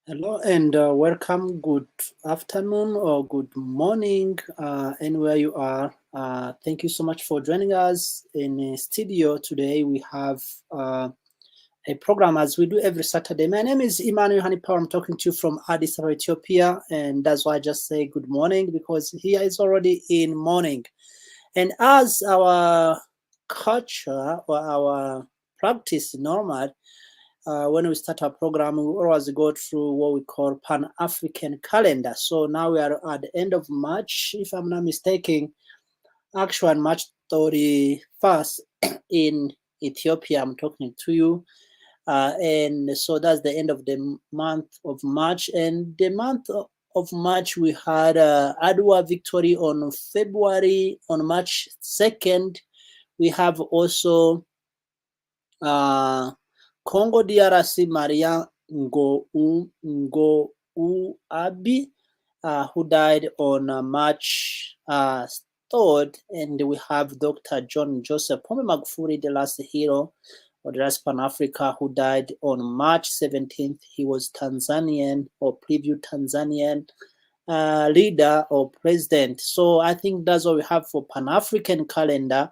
Hello and welcome. Good afternoon or good morning, anywhere you are. Thank you so much for joining us in the studio today. We have a program as we do every Saturday. My name is Emmanuel Hanipower. I'm talking to you from Addis Ababa, Ethiopia, and that's why I just say good morning because here is already in morning. And as our culture or our practice normal, when we start our program, we always go through what we call Pan-African calendar. So now we are at the end of March, if I'm not mistaken, actual March 31st in Ethiopia. I'm talking to you. And so that's the end of the month of March. And the month of March, we had Adwa victory on March 2nd. We have also Congo DRC Maria Ngouabi, who died on March 3rd, and we have Dr. John Joseph Pombe Magufuli, the last hero of the last Pan-Africa, who died on March 17th. He was Tanzanian or preview Tanzanian leader or president. So I think that's what we have for Pan-African calendar.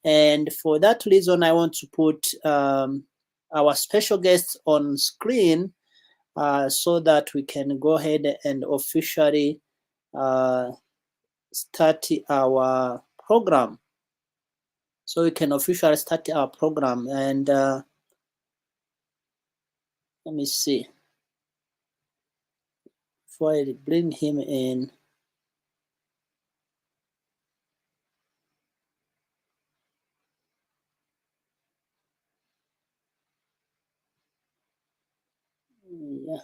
And for that reason, I want to put our special guest on screen so that we can go ahead and officially start our program. So we can officially start our program. And let me see. Before I bring him in. Yeah.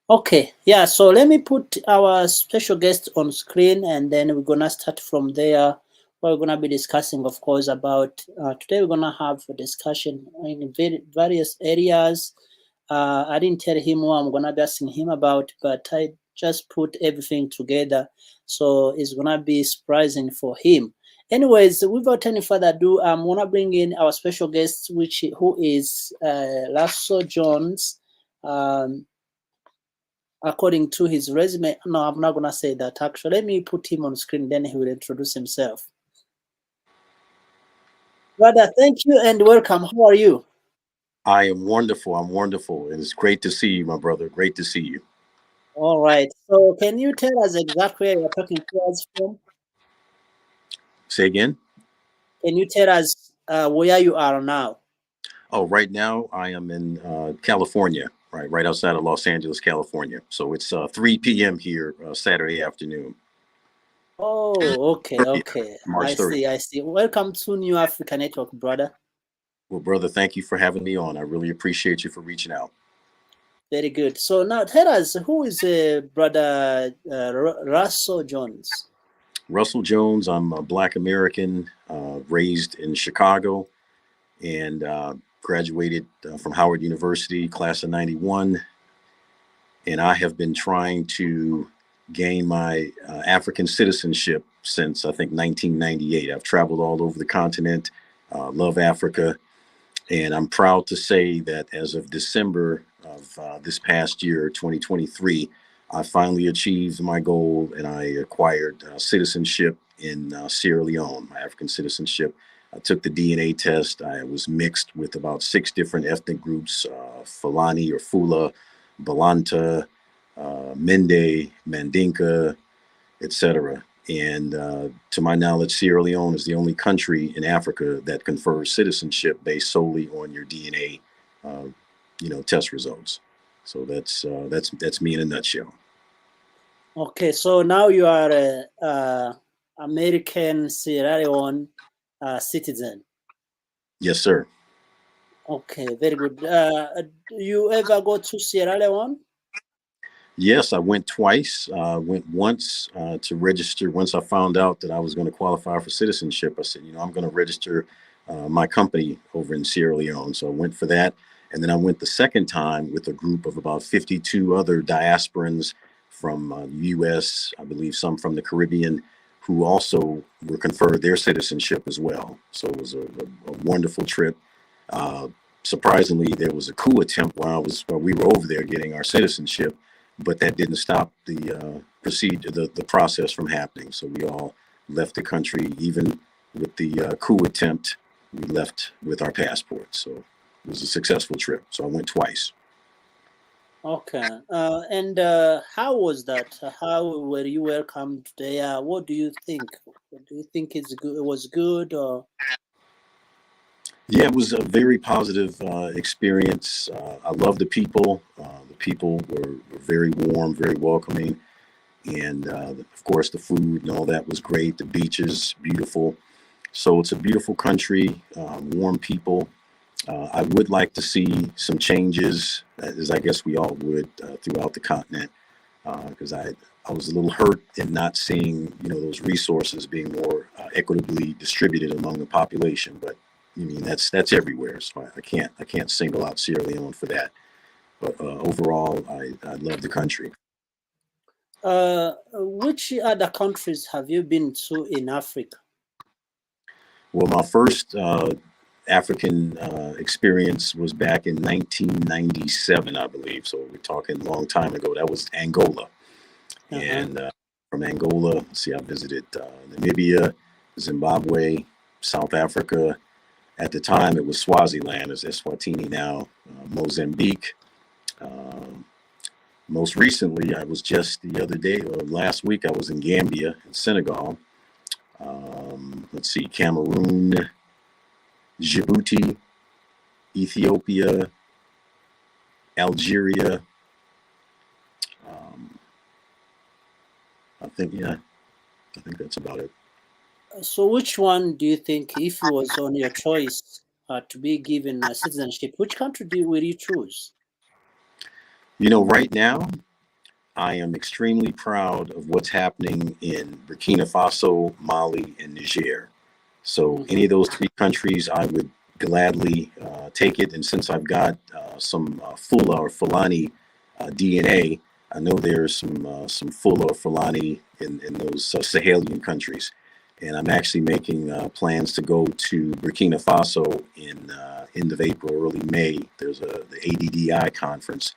Okay, yeah, so let me put our special guest on screen and then we're gonna start from there. We're gonna be discussing, of course, about today we're gonna have a discussion in various areas. I didn't tell him what I'm gonna be asking him about, but I just put everything together, so it's gonna be surprising for him. Anyways, without any further ado, I'm gonna bring in our special guest, who is Lasso Jones. According to his resume. No, I'm not gonna say that. Actually, let me put him on screen, then he will introduce himself. Brother, thank you and welcome. How are you? I am wonderful. I'm wonderful. And it's great to see you, my brother. Great to see you. All right. So can you tell us exactly where you're talking to us from? Say again? Can you tell us where you are now? Oh, right now I am in California, right outside of Los Angeles, California. So it's 3 p.m. here, Saturday afternoon. Oh, okay, Yeah, okay. I March 30th. see, I see. Welcome to New Africa Network, brother. Well, brother, thank you for having me on. I really appreciate you for reaching out. Very good. So now tell us, who is brother Russell Jones? Russell Jones, I'm a Black American, raised in Chicago, and graduated from Howard University, class of 91. And I have been trying to gain my African citizenship since I think 1998. I've traveled all over the continent, love Africa, and I'm proud to say that as of December of this past year, 2023, I finally achieved my goal and I acquired citizenship in Sierra Leone, my African citizenship. I took the DNA test. I was mixed with about 6 different ethnic groups: Fulani or Fula, Balanta, Mende, Mandinka, etc. And to my knowledge, Sierra Leone is the only country in Africa that confers citizenship based solely on your DNA, test results. So that's me in a nutshell. Okay, so now you are a American Sierra Leone citizen. Yes, sir. Okay, very good. Do you ever go to Sierra Leone? Yes, I went twice. Went once to register. Once I found out that I was going to qualify for citizenship, I said, I'm going to register my company over in Sierra Leone. So I went for that. And then I went the second time with a group of about 52 other diasporans from the U.S., I believe some from the Caribbean, who also were conferred their citizenship as well. So it was a wonderful trip. surprisingly, there was a coup attempt while we were over there getting our citizenship, but that didn't stop the the process from happening. So we all left the country, even with the coup attempt. We left with our passports. So it was a successful trip. So I went twice. Okay. And how was that? How were you welcomed there? What do you think? Do you think it was good or? Yeah, it was a very positive experience. I love the people. The people were very warm, very welcoming. And of course, the food and all that was great. The beaches, beautiful. So it's a beautiful country, warm people. I would like to see some changes, as I guess we all would throughout the continent, because I was a little hurt in not seeing those resources being more equitably distributed among the population. But I mean that's everywhere, so I can't single out Sierra Leone for that. But overall, I love the country. Which other countries have you been to in Africa? Well, my first African experience was back in 1997, I believe. So we're talking a long time ago. That was Angola. Uh-huh. And from Angola, let's see, I visited Namibia, Zimbabwe, South Africa. At the time, it was Swaziland, as Eswatini now, Mozambique. Um Most recently, I was just the other day, or last week, I was in Gambia, in Senegal. Let's see, Cameroon, Djibouti, Ethiopia, Algeria. Um, yeah, I think that's about it. So, which one do you think, if it was on your choice to be given citizenship, which country will you choose? Right now, I am extremely proud of what's happening in Burkina Faso, Mali, and Niger. So, any Hmm. of those three countries, I would gladly take it. And since I've got some Fula or Fulani DNA, I know there's some Fula or Fulani in those Sahelian countries. And I'm actually making plans to go to Burkina Faso in end of April, early May. There's the ADDI conference,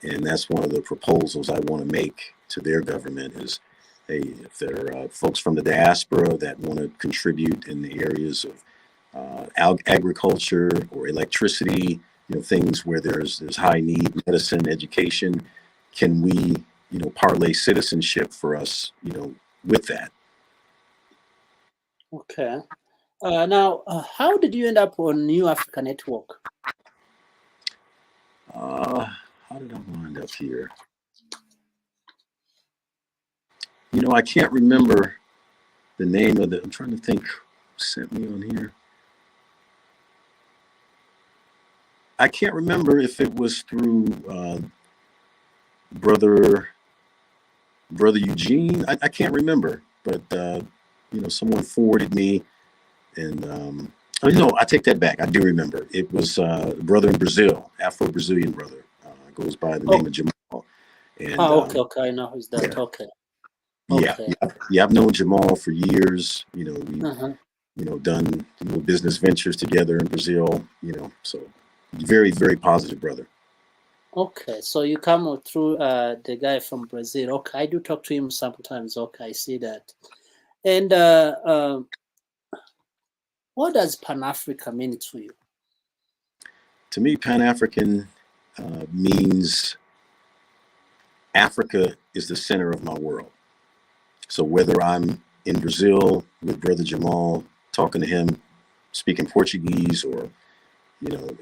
and that's one of the proposals I want to make to their government is, hey, if there are folks from the diaspora that want to contribute in the areas of agriculture or electricity, things where there's high need, medicine, education, can we, parlay citizenship for us, with that? Okay. Now, how did you end up on New Africa Network? Uh, how did I wind up here? I can't remember the name of the. I'm trying to think. Who sent me on here? I can't remember if it was through brother brother Eugene. I can't remember, but someone forwarded me, and oh, I take that back. I do remember. It was a brother in Brazil, Afro-Brazilian brother, goes by the name Oh, of Jamal, and okay, okay. I know who's that. yeah, Okay, yeah, okay. yeah, yeah. I've known Jamal for years. We've Uh-huh. done business ventures together in Brazil. So very very positive brother. Okay, so you come through the guy from Brazil. Okay, I do talk to him sometimes. Okay, I see that. And what does Pan Africa mean to you? To me, Pan African means Africa is the center of my world. So whether I'm in Brazil with Brother Jamal, talking to him, speaking Portuguese, or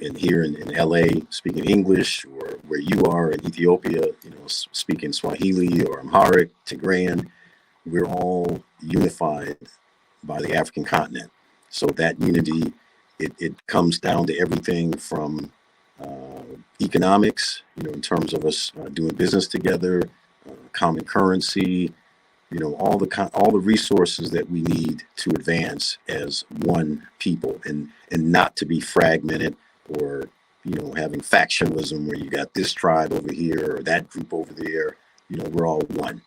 in here in LA, speaking English, or where you are in Ethiopia, speaking Swahili or Amharic, Tigrayan, we're all unified by the African continent. So that unity, it comes down to everything from economics, in terms of us doing business together, common currency, all the resources that we need to advance as one people, and not to be fragmented or having factionalism where you got this tribe over here or that group over there. We're all one.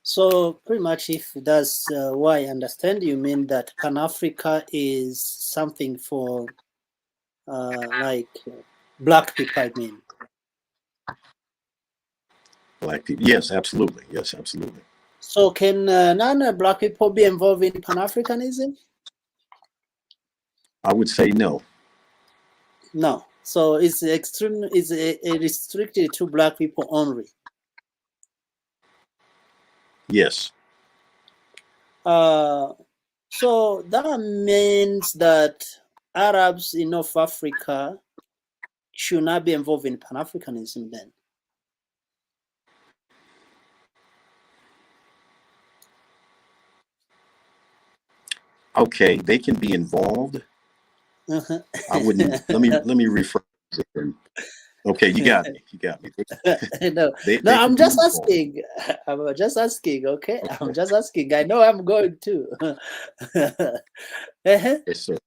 So pretty much, if that's what I understand, you mean that Pan Africa is something for like black people, I mean. Black people. Yes, absolutely. Yes, absolutely. So can non-black people be involved in Pan-Africanism? I would say no. No. So it's extreme. It's restricted to black people only. Yes. So that means that Arabs in North Africa should not be involved in Pan-Africanism then. Okay, they can be involved. I wouldn't. Let me rephrase it. Okay, you got me. You got me. No, no, They I'm could be just involved. asking. I'm just asking, okay? I'm Okay. just asking. I know I'm going to. Yes, sir.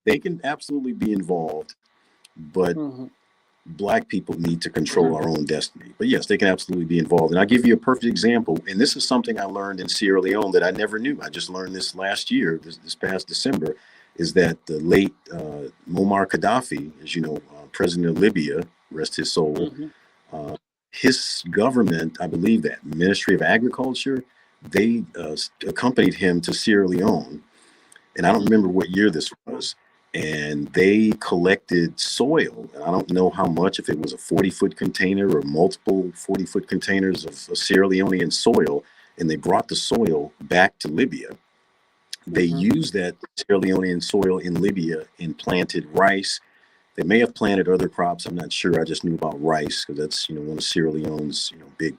They can absolutely be involved, but Mhm. black people need to control our own destiny. But yes, they can absolutely be involved. And I'll give you a perfect example. And this is something I learned in Sierra Leone that I never knew. I just learned this last year, this past December, is that the late Muammar Gaddafi, as you know, president of Libya, rest his soul, Mhm. uh, his government, I believe that Ministry of Agriculture, they accompanied him to Sierra Leone, and I don't remember what year this was. And they collected soil. I don't know how much, if it was a 40-foot container or multiple 40-foot containers of Sierra Leonean soil, and they brought the soil back to Libya. They Mhm. used that Sierra Leonean soil in Libya and planted rice. They may have planted other crops. I'm not sure. I just knew about rice because that's one of Sierra Leone's big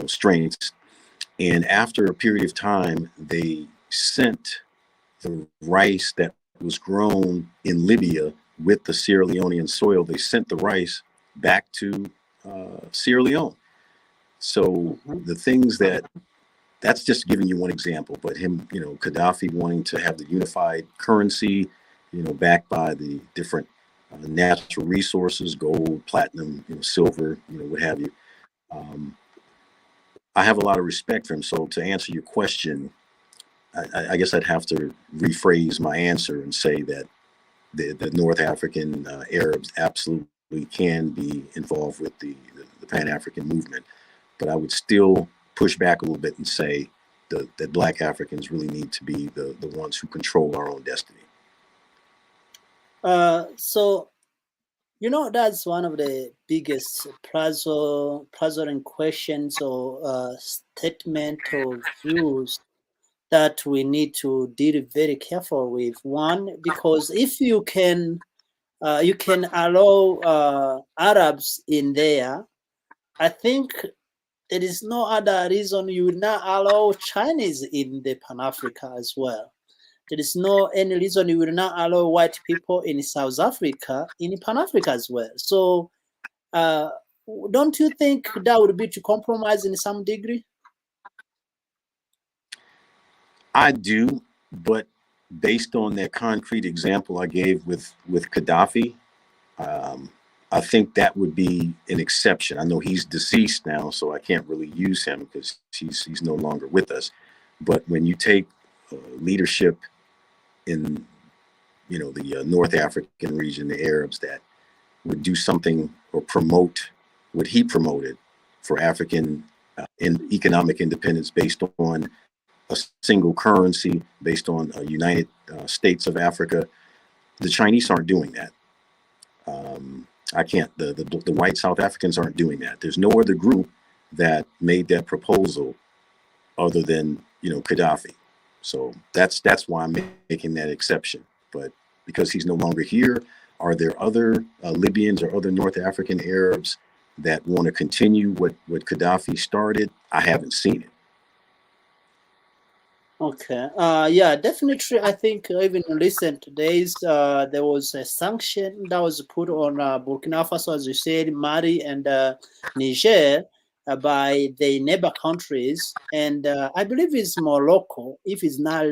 strengths. And after a period of time, they sent the rice that was grown in Libya with the Sierra Leonean soil. They sent the rice back to Sierra Leone. So Mhm. the things that's just giving you one example, but him, Gaddafi wanting to have the unified currency, backed by the different natural resources, gold, platinum, silver, what have you. Um, I have a lot of respect for him. So to answer your question, I guess I'd have to rephrase my answer and say that the North African Arabs absolutely can be involved with the Pan African movement, but I would still push back a little bit and say that Black Africans really need to be the ones who control our own destiny. So that's one of the biggest puzzling questions or statement of views that we need to deal very careful with. One, because if you can allow Arabs in there, I think there is no other reason you will not allow Chinese in the Pan Africa as well. There is no any reason you will not allow white people in South Africa in Pan Africa as well. So, uh, don't you think that would be to compromise in some degree? I do, but based on that concrete example I gave with Gaddafi, um, I think that would be an exception. I know he's deceased now, so I can't really use him because he's no longer with us. But when you take leadership in the North African region, the Arabs that would do something or promote what he promoted for African economic independence based on a single currency, based on a United States of Africa. The Chinese aren't doing that. I can't. The white South Africans aren't doing that. There's no other group that made that proposal other than Gaddafi. So that's why I'm making that exception. But because he's no longer here, are there other Libyans or other North African Arabs that want to continue what Gaddafi started? I haven't seen it. Okay. Yeah, definitely. I think even in recent days, there was a sanction that was put on Burkina Faso, as you said, Mali and Niger by the neighbor countries. And I believe it's Morocco. If it's not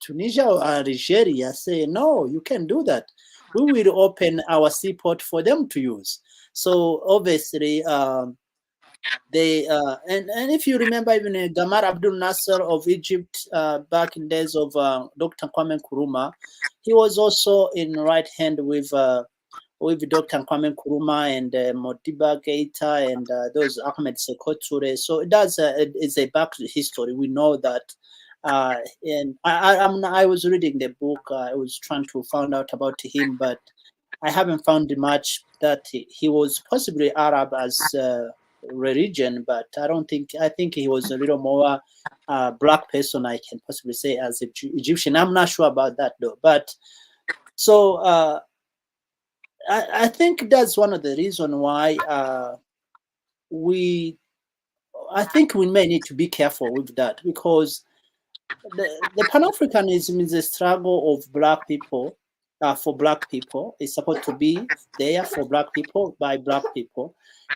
Tunisia or Algeria, say, no, you can't do that. We will open our seaport for them to use. So obviously, they and if you remember, even Gamal Abdel Nasser of Egypt, back in days of Dr. Kwame Nkrumah, he was also in right hand with Dr. Kwame Nkrumah and Modiba Keita and those Ahmed Sekou Toure. So it's a back history. We know that. And I was reading the book. I was trying to find out about him, but I haven't found much that he was possibly Arab as religion, but I don't think. I think he was a little more black person. I can possibly say as Egyptian. I'm not sure about that though. But so I think that's one of the reason why we. I think we may need to be careful with that because the Pan Africanism is a struggle of black people for black people. It's supposed to be there for black people by black people,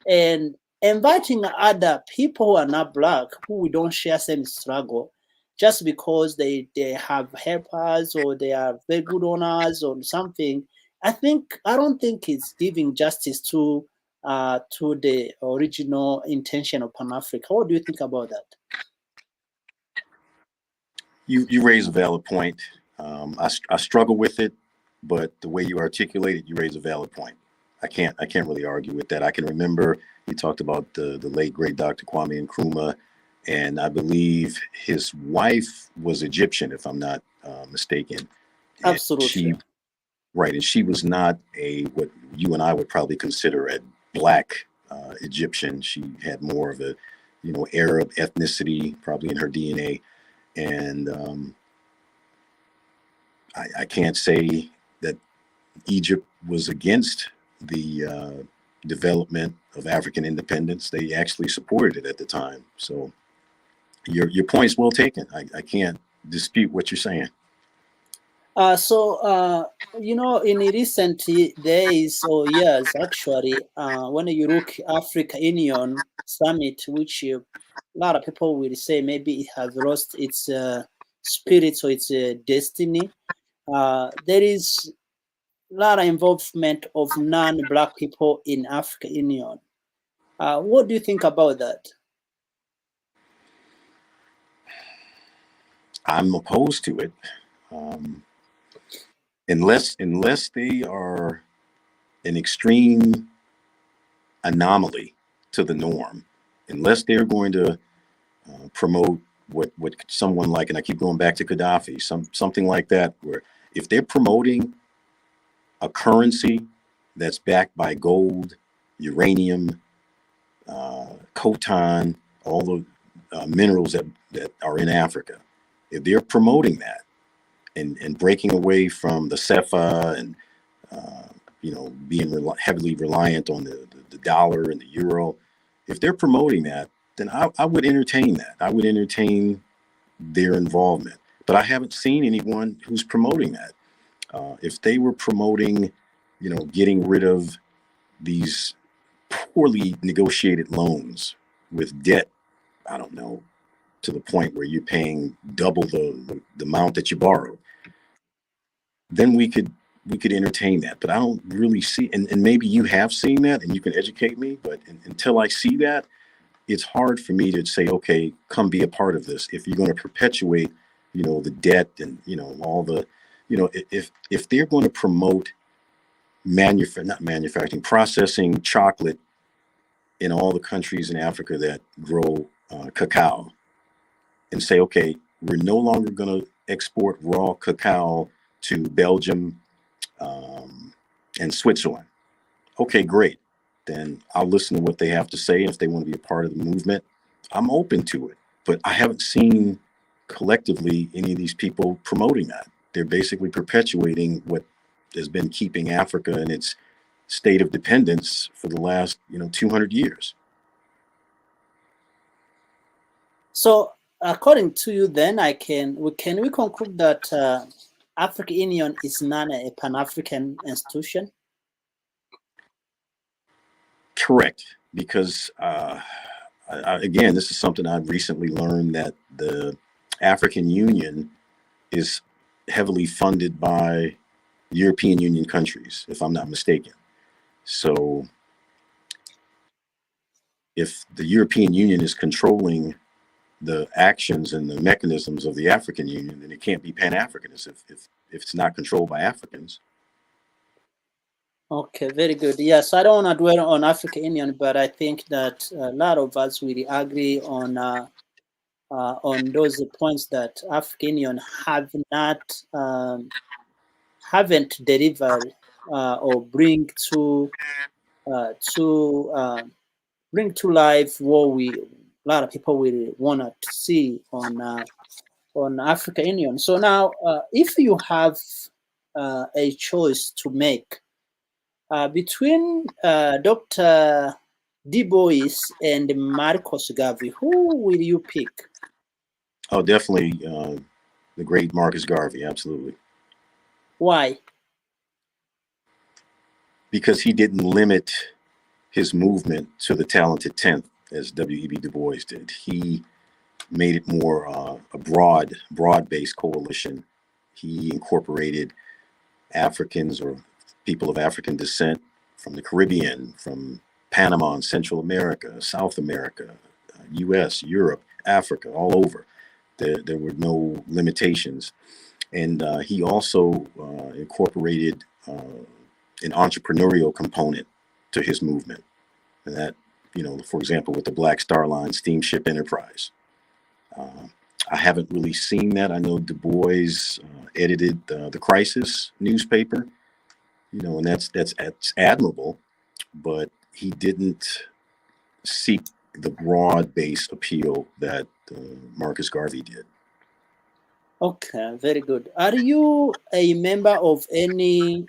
and inviting other people who are not black who we don't share same struggle just because they have helpers or they are very good owners or something. I don't think it's giving justice to the original intention of Pan Africa. What do you think about that? You raise a valid point. I struggle with it, but the way you articulate it, you raise a valid point. I can't really argue with that. I can remember you talked about the late great Dr. Kwame Nkrumah, and I believe his wife was Egyptian, if I'm not mistaken. And Absolutely. she right, and she was not a what you and I would probably consider a black Egyptian. She had more of a Arab ethnicity probably in her DNA, and I can't say that Egypt was against the development of African independence. They actually supported it at the time. So your point's well taken. I can't dispute what you're saying. In recent days or years, actually, when you look Africa Union Summit, which a lot of people will say maybe it has lost its spirit or its destiny, there is a lot of involvement of non-black people in Africa Union. What do you think about that? I'm opposed to it, um, unless they are an extreme anomaly to the norm, unless they're going to promote what someone like, and I keep going back to Gaddafi, something like that, where if they're promoting a currency that's backed by gold, uranium, coltan, all the minerals that are in Africa, if they're promoting that and breaking away from the CEFA and being heavily reliant on the dollar and the euro, if they're promoting that, then I would entertain that. I would entertain their involvement. But I haven't seen anyone who's promoting that. If they were promoting, getting rid of these poorly negotiated loans with debt, I don't know, to the point where you're paying double the amount that you borrowed, then we could entertain that. But I don't really see, and maybe you have seen that and you can educate me, but until I see that, it's hard for me to say, okay, come be a part of this. If you're going to perpetuate, the debt and, all the, if they're going to promote not manufacturing, processing chocolate in all the countries in Africa that grow cacao, and say, okay, we're no longer going to export raw cacao to Belgium and Switzerland. Okay, great. Then I'll listen to what they have to say. If they want to be a part of the movement, I'm open to it. But I haven't seen collectively any of these people promoting that. They're basically perpetuating what has been keeping Africa in its state of dependence for the last 200 years. So, according to you, then we conclude that African Union is not a Pan-African institution? Correct, because again, this is something I've recently learned, that the African Union is heavily funded by European Union countries, if I'm not mistaken. So if the European Union is controlling the actions and the mechanisms of the African Union, then it can't be Pan-Africanist if it's not controlled by Africans. Okay, very good. Yes, I don't want to dwell on African Union, but I think that a lot of us will agree on those points that African Union have not haven't delivered or bring to life what a lot of people will want to see on African Union. So now, if you have a choice to make between Dr. Du Bois and Marcus Garvey, who will you pick? Oh, definitely the great Marcus Garvey, absolutely. Why? Because he didn't limit his movement to the talented 10th as W.E.B. Du Bois did. He made it more a broad-based coalition. He incorporated Africans or people of African descent from the Caribbean, from Panama and Central America, South America, U.S., Europe, Africa, all over. There were no limitations. And he also incorporated an entrepreneurial component to his movement. And that, for example, with the Black Star Line steamship enterprise. I haven't really seen that. I know Du Bois edited the Crisis newspaper, and that's admirable, but he didn't seek the broad-based appeal that Marcus Garvey did. Okay, very good. Are you a member of any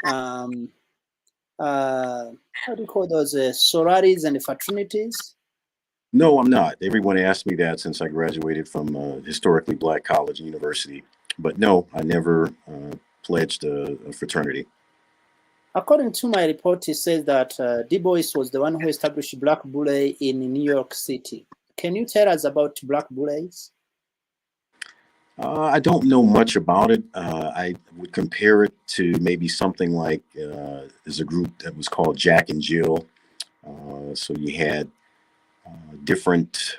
how do you call those sororities and fraternities? No, I'm not. Everyone asked me that since I graduated from a historically Black college and university. But no, I never pledged a fraternity. According to my report, it says that Du Bois was the one who established Black Bulle in New York City. Can you tell us about Black Bulles? I don't know much about it. I would compare it to maybe something like there's a group that was called Jack and Jill. So you had different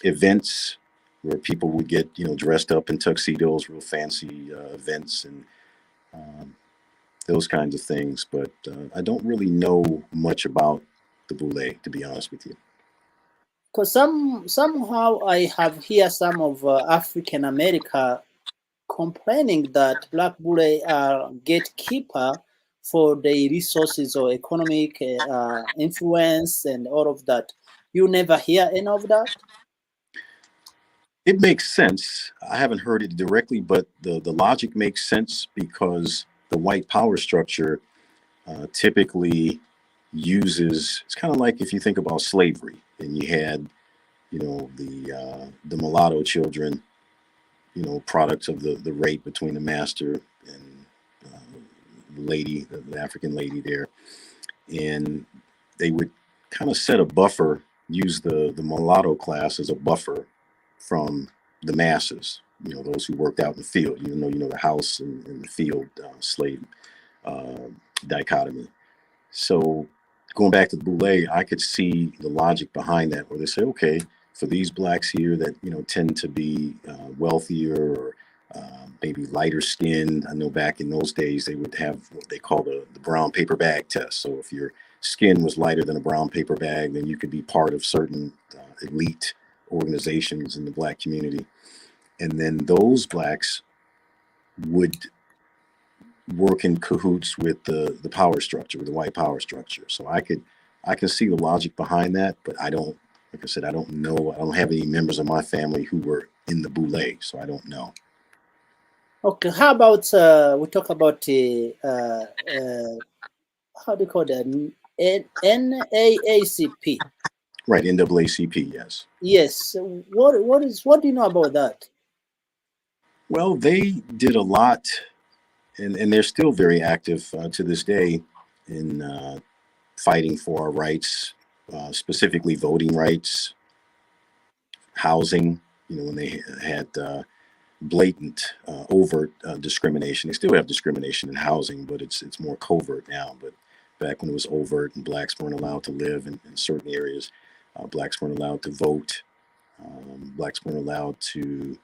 events where people would get dressed up in tuxedos, real fancy events, and those kinds of things. But I don't really know much about the Boule, to be honest with you. Because somehow I have hear some of African America complaining that Black Bulle are gatekeeper for the resources or economic influence and all of that. You never hear any of that? It makes sense. I haven't heard it directly, but the logic makes sense because the white power structure typically uses. It's kind of like if you think about slavery, and you had, the mulatto children, products of the rape between the master and the lady, the African lady there, and they would kind of set a buffer, use the mulatto class as a buffer from the masses, those who worked out in the field, the house and the field slave uh, dichotomy. So going back to the Boule, I could see the logic behind that, where they say, okay, for these blacks here that tend to be wealthier or maybe lighter skinned. I know back in those days they would have what they call the brown paper bag test. So if your skin was lighter than a brown paper bag, then you could be part of certain elite organizations in the black community. And then those blacks would work in cahoots with the power structure, with the white power structure. So I can see the logic behind that, but I don't, like I said, I don't know. I don't have any members of my family who were in the Boule, so I don't know. Okay, how about we talk about how do you call that? NAACP. Right, NAACP, yes. Yes. What do you know about that? Well, they did a lot, and they're still very active to this day in fighting for our rights, specifically voting rights, housing. When they had blatant, overt discrimination. They still have discrimination in housing, but it's more covert now. But back when it was overt and blacks weren't allowed to live in certain areas. Blacks weren't allowed to vote. Blacks weren't allowed to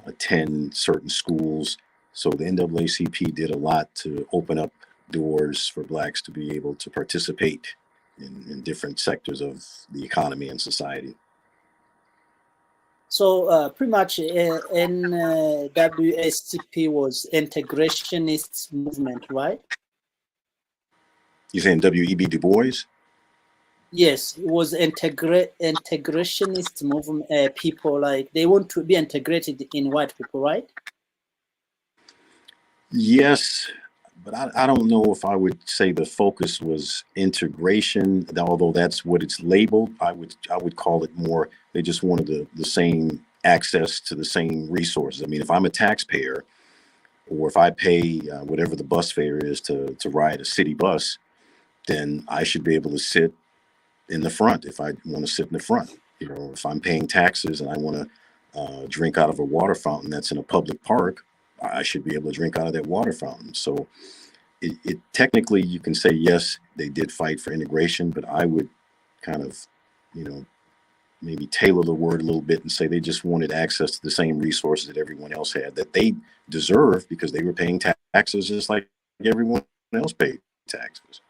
attend certain schools. So the NAACP did a lot to open up doors for blacks to be able to participate in different sectors of the economy and society. So pretty much NWSCP was integrationist movement, right? You saying W.E.B. Du Bois? Yes, it was integrationist movement. People like they want to be integrated in white people, right? Yes, but I don't know if I would say the focus was integration, although that's what it's labeled. I would call it more they just wanted the same access to the same resources. I mean, if I'm a taxpayer or if I pay whatever the bus fare is to ride a city bus, then I should be able to sit in the front if I want to sit in the front. You know, if I'm paying taxes and I want to drink out of a water fountain that's in a public park, I should be able to drink out of that water fountain. So it technically you can say yes, they did fight for integration, but I would kind of, you know, maybe tailor the word a little bit and say they just wanted access to the same resources that everyone else had that they deserve because they were paying taxes just like everyone else paid taxes.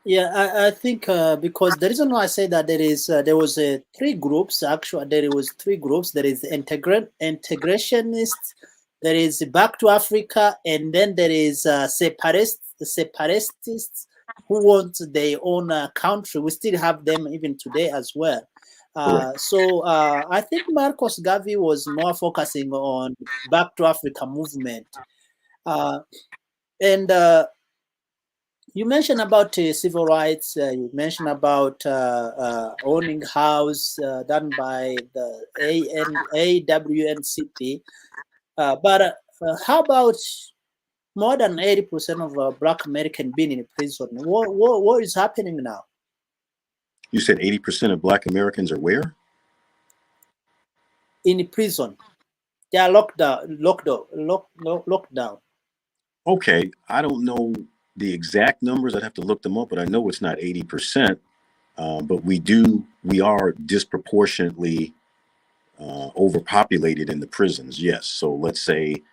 Yeah, I think because the reason why I say that there was three groups actually. There was three groups. There is integrationists, there is Back to Africa, and then there is separatists who want their own country. We still have them even today as well. Correct. So I think Marcos Garvey was more focusing on Back to Africa movement, and you mentioned about civil rights. You mentioned about owning house done by the AWNCP. But how about more than 80% of Black American being in prison? What is happening now? You said 80% of Black Americans are where? In prison, they are locked down. Okay, I don't know the exact numbers. I'd have to look them up, but I know it's not 80%. But we are disproportionately overpopulated in the prisons. Yes. So let's say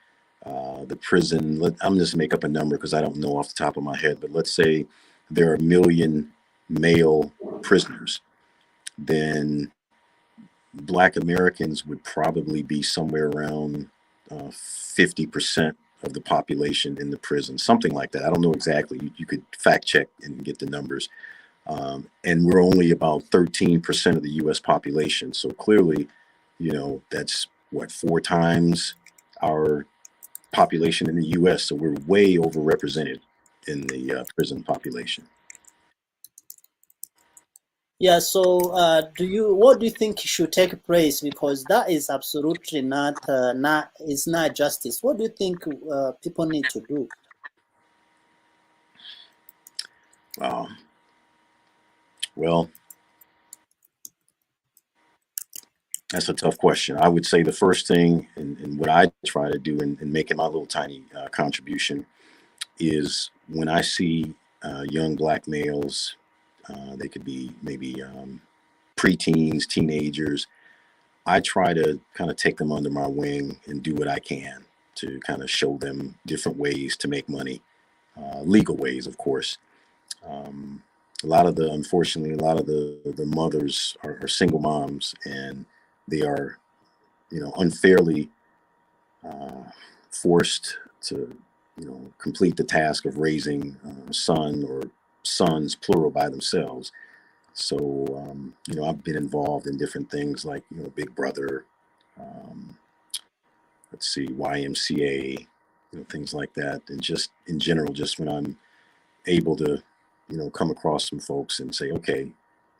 the prison, I'm just make up a number because I don't know off the top of my head, but let's say there are a million male prisoners, then Black Americans would probably be somewhere around 50% of the population in the prison, something like that. I don't know exactly. You could fact check and get the numbers. And we're only about 13% of the US population. So clearly, you know, that's what, 4 times our population in the US. So we're way overrepresented in the prison population. Yeah. So, what do you think should take place? Because that is absolutely not it's not justice. What do you think people need to do? Um, well, that's a tough question. I would say the first thing, and what I try to do in making my little tiny contribution, is when I see young Black males, they could be maybe preteens, teenagers. I try to kind of take them under my wing and do what I can to kind of show them different ways to make money, legal ways, of course. Um, Unfortunately, a lot of the mothers are single moms, and they are, you know, unfairly uh, forced to, you know, complete the task of raising a son or sons, plural, by themselves. So, you know, I've been involved in different things like, you know, Big Brother, um, let's see, YMCA, you know, things like that. And just in general, just when I'm able to, you know, come across some folks and say, okay,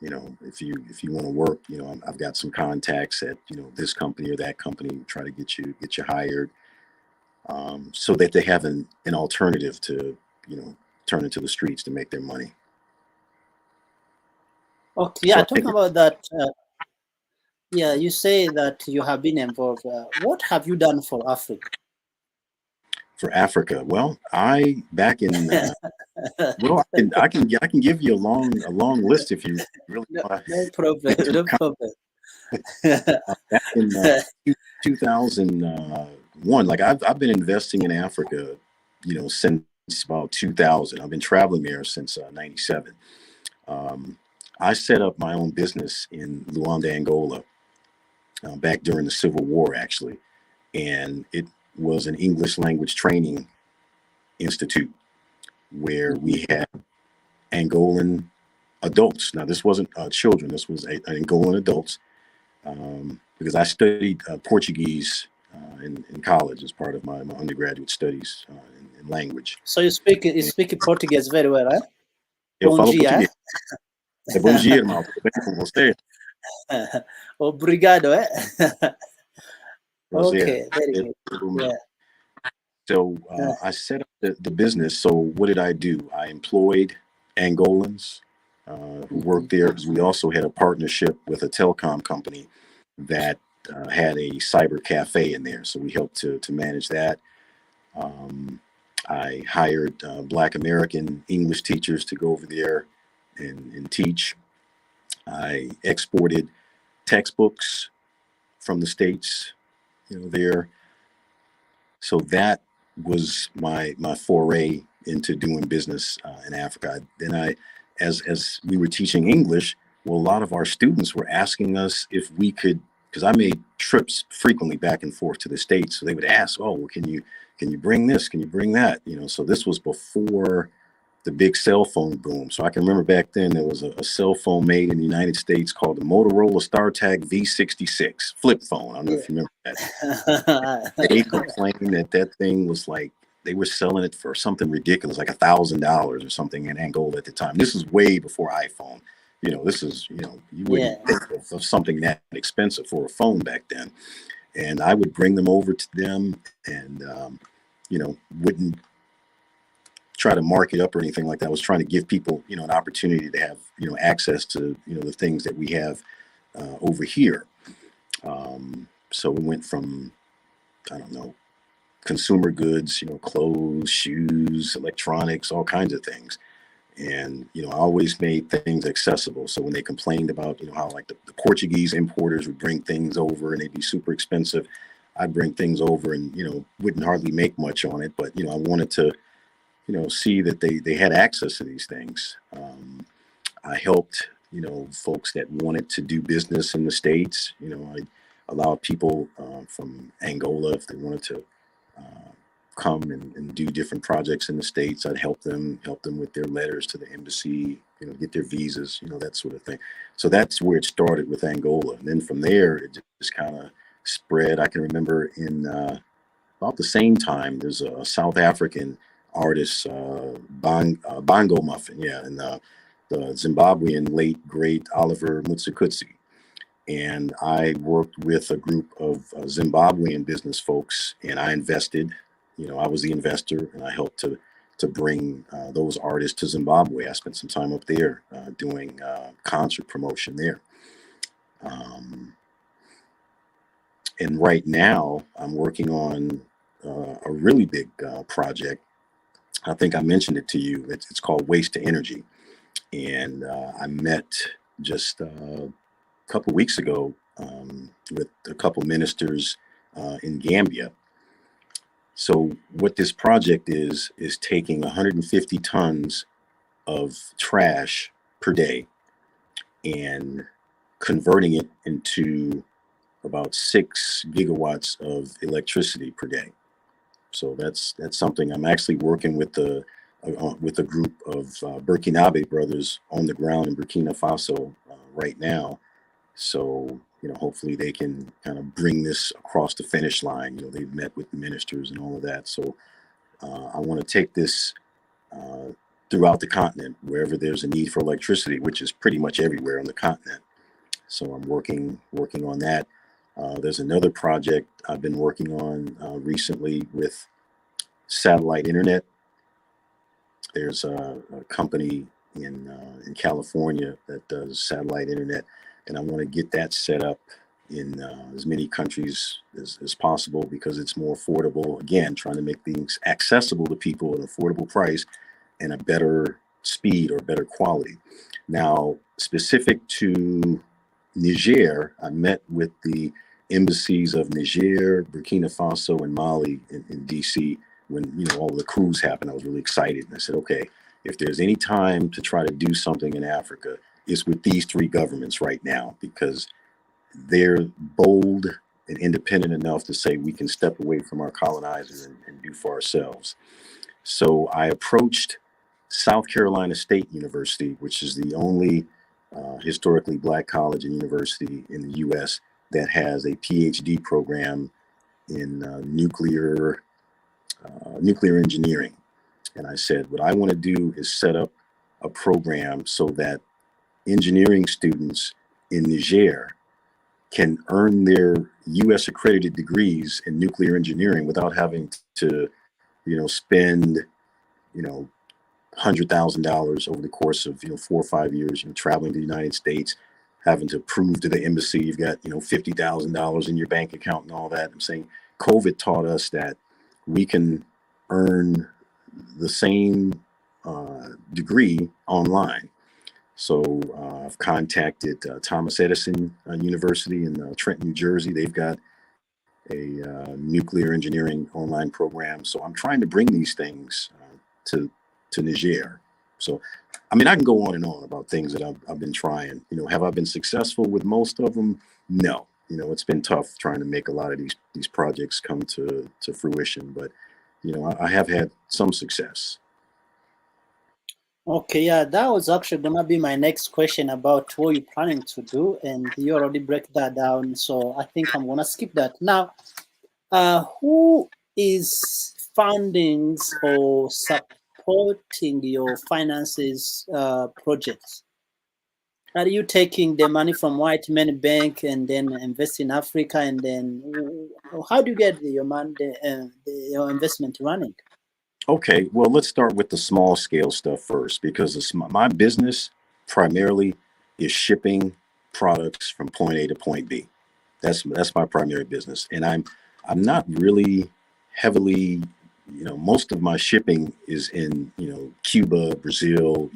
you know, if you want to work, you know, I've got some contacts at, you know, this company or that company, try to get you hired, so that they have an alternative to, you know, turn into the streets to make their money. Okay, So yeah, I think talking about that. Yeah, you say that you have been involved. What have you done for Africa? For Africa, well, I back in well, I can give you a long list if you really No, want no problem, to. no problem. Back in 2001, like I've been investing in Africa, since about 2000. I've been traveling there since '97. Um, I set up my own business in Luanda, Angola, back during the Civil War, actually, and it was an English language training institute where Mhm. we had Angolan adults. Now, this wasn't children. This was Angolan adults, because I studied Portuguese in college as part of my undergraduate studies in language. So you And speak Portuguese very well, eh? eu Bom falo dia. português. É bom dia, irmão. Tudo bem com você? Obrigado, eh? Prazer. Okay, very É good. tudo meu. Yeah. So Uh, I set up the business. So what did I do? I employed Angolans who mhm. worked there, because we also had a partnership with a telecom company that had a cyber cafe in there. So we helped to manage that. Um, I hired Black American English teachers to go over there and teach. I exported textbooks from the States, there. So that was my foray into doing business in Africa. Then as we were teaching English, well, a lot of our students were asking us if we could, because I made trips frequently back and forth to the States. So they would ask, "Oh, well, can you bring this? Can you bring that?" So this was before the big cell phone boom. So I can remember back then there was a cell phone made in the United States called the Motorola StarTAC V66 flip phone. I don't know Yeah. if you remember that. They complained that that thing was like, they were selling it for something ridiculous, like $1,000 or something in Angola at the time. This is way before iPhone. This is, you wouldn't Yeah. think of something that expensive for a phone back then. And I would bring them over to them, and wouldn't try to mark it up or anything like that. I was trying to give people, an opportunity to have, access to, the things that we have over here. So we went from, I don't know, consumer goods, clothes, shoes, electronics, all kinds of things. And, I always made things accessible. So when they complained about, how like the Portuguese importers would bring things over and they'd be super expensive, I'd bring things over and, wouldn't hardly make much on it. But, I wanted to, see that they had access to these things. I helped, folks that wanted to do business in the States. I allowed people from Angola, if they wanted to uh, come and do different projects in the States. I'd help them with their letters to the embassy, get their visas, that sort of thing. So that's where it started with Angola. And then from there, it just kind of spread. I can remember in about the same time, there's a South African artist, Bongo Muffin, yeah, and the Zimbabwean late great Oliver Mutsukutsi. And I worked with a group of Zimbabwean business folks, and I invested. I was the investor, and I helped to bring those artists to Zimbabwe. I spent some time up there doing concert promotion there. Um, and right now, I'm working on a really big project. I think I mentioned it to you. It's called Waste to Energy, and I met just a couple weeks ago with a couple ministers in Gambia. So what this project is taking 150 tons of trash per day and converting it into about 6 gigawatts of electricity per day. So that's something I'm actually working with a group of Burkinabe brothers on the ground in Burkina Faso right now. So hopefully they can kind of bring this across the finish line. They've met with the ministers and all of that. So I want to take this uh, throughout the continent, wherever there's a need for electricity, which is pretty much everywhere on the continent. So I'm working on that. There's another project I've been working on recently with satellite internet. There's a company in California that does satellite internet, and I want to get that set up in as many countries as possible because it's more affordable. Again, trying to make things accessible to people at an affordable price and a better speed or better quality. Now, specific to Niger, I met with the embassies of Niger, Burkina Faso, and Mali in DC when all the coups happened. I was really excited, and I said, okay, if there's any time to try to do something in Africa, it's with these three governments right now because they're bold and independent enough to say we can step away from our colonizers and do for ourselves. So I approached South Carolina State University, which is the only historically black college and university in the U.S. that has a PhD program in nuclear engineering. And I said, what I want to do is set up a program so that engineering students in Niger can earn their U.S. accredited degrees in nuclear engineering without having to, spend, you know, $100,000 over the course of 4 or 5 years, traveling to the United States, having to prove to the embassy you've got $50,000 in your bank account and all that. I'm saying COVID taught us that we can earn the same degree online. So I've contacted Thomas Edison University in Trenton, New Jersey. They've got a nuclear engineering online program. So I'm trying to bring these things to Niger. So, I mean, I can go on and on about things that I've been trying. Have I been successful with most of them? No. It's been tough trying to make a lot of these projects come to fruition. But I have had some success. Okay, yeah, that was actually gonna be my next question about what you're planning to do, and you already break that down. So I think I'm gonna skip that. Now, who is funding or supporting your finances projects? Are you taking the money from White Men Bank and then invest in Africa, and then how do you get your money, your investment running? Okay, well, let's start with the small scale stuff first because my business primarily is shipping products from point A to point B. That's my primary business, and I'm not really heavily, most of my shipping is in Cuba, Brazil,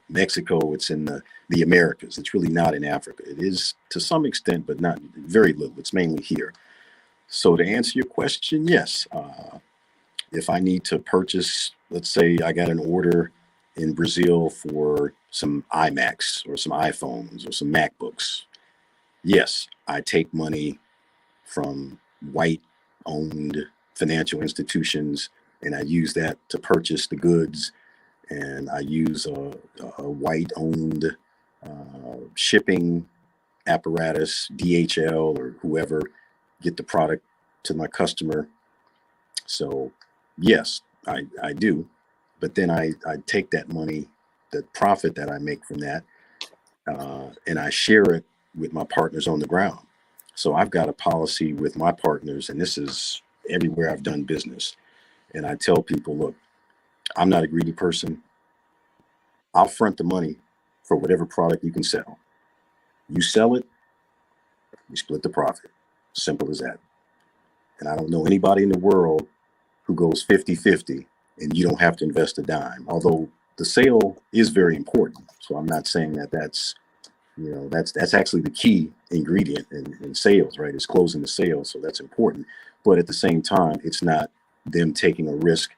Mexico. It's in the Americas. It's really not in Africa. It is to some extent, but not very little. It's mainly here. So to answer your question, yes. If I need to purchase, let's say I got an order in Brazil for some iMacs or some iPhones or some MacBooks, yes, I take money from white owned financial institutions and I use that to purchase the goods. And I use a white owned shipping apparatus, DHL or whoever, get the product to my customer. So yes, I do. But then I take that money, the profit that I make from that, and I share it with my partners on the ground. So I've got a policy with my partners, and this is everywhere I've done business. And I tell people, look, I'm not a greedy person. I'll front the money for whatever product you can sell. You sell it, we split the profit. Simple as that. And I don't know anybody in the world who goes 50-50 and you don't have to invest a dime. Although the sale is very important. So I'm not saying that that's actually the key ingredient in sales, right? Is closing the sale. So that's important. But at the same time, it's not them taking a risk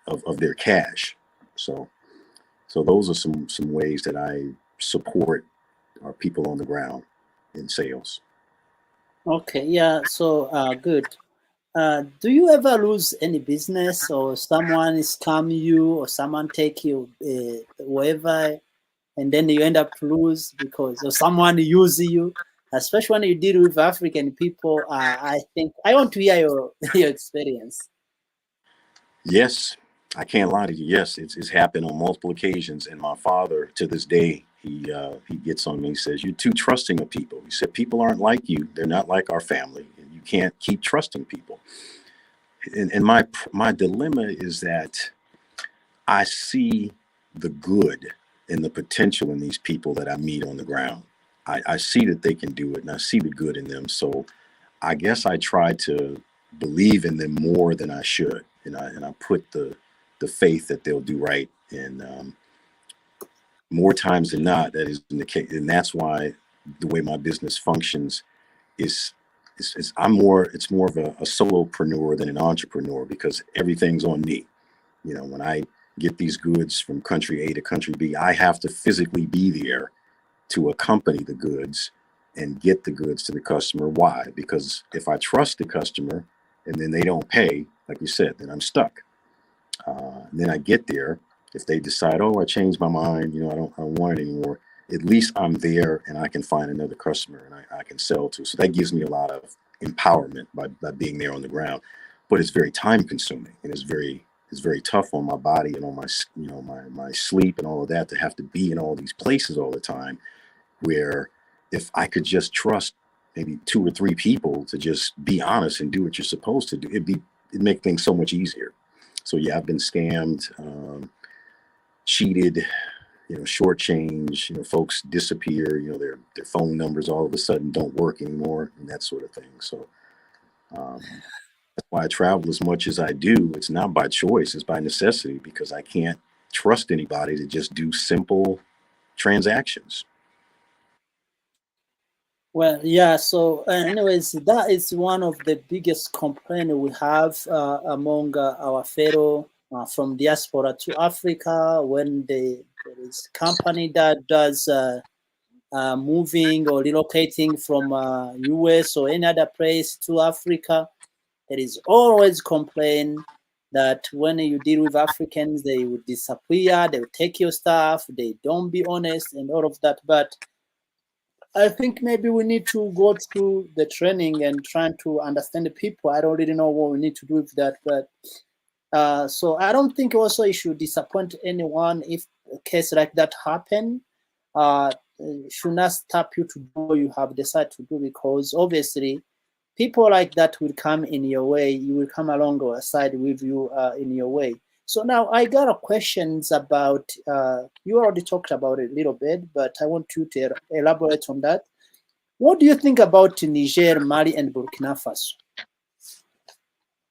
of their cash. So those are some ways that I support our people on the ground in sales. Okay, yeah, so good. Do you ever lose any business or someone scam you or someone take you wherever and then you end up to lose because of someone use you? Especially when you deal with African people, I think I want to hear your your experience. Yes, I can't lie to you. Yes, it's happened on multiple occasions. And my father, to this day, he gets on me. He says, "You're too trusting of people." He said, "People aren't like you. They're not like our family. And you can't keep trusting people." And my dilemma is that I see the good and the potential in these people that I meet on the ground. I see that they can do it, and I see the good in them. So I guess I try to believe in them more than I should, and I put the faith that they'll do right. And more times than not, that is the case, and that's why the way my business functions is is I'm more it's more of a solopreneur than an entrepreneur because everything's on me. When I get these goods from country A to country B, I have to physically be there to accompany the goods and get the goods to the customer. Why? Because if I trust the customer and then they don't pay, like you said, then I'm stuck. And then I get there. If they decide, oh, I changed my mind, I don't want it anymore. At least I'm there and I can find another customer and I can sell to. So that gives me a lot of empowerment by being there on the ground. But it's very time consuming and it's very tough on my body and on my sleep and all of that to have to be in all these places all the time. Where if I could just trust maybe two or three people to just be honest and do what you're supposed to do, it'd make things so much easier. So yeah, I've been scammed, cheated, shortchanged. Folks disappear. Their phone numbers all of a sudden don't work anymore, and that sort of thing. So um, that's why I travel as much as I do. It's not by choice; it's by necessity because I can't trust anybody to just do simple transactions. Well, yeah. So, anyways, that is one of the biggest complaint we have among our fellow from diaspora to Africa when there is company that does moving or relocating from US or any other place to Africa. There is always complaint that when you deal with Africans, they will disappear, they will take your stuff, they don't be honest, and all of that. But I think maybe we need to go through the training and trying to understand the people. I don't really know what we need to do with that, but so I don't think also it should disappoint anyone if a case like that happen. Uh, should not stop you to do what you have decided to do because obviously people like that will come in your way. You will come alongside with you in your way. So now I got a questions about, you already talked about it a little bit, but I want you to elaborate on that. What do you think about Niger, Mali, and Burkina Faso?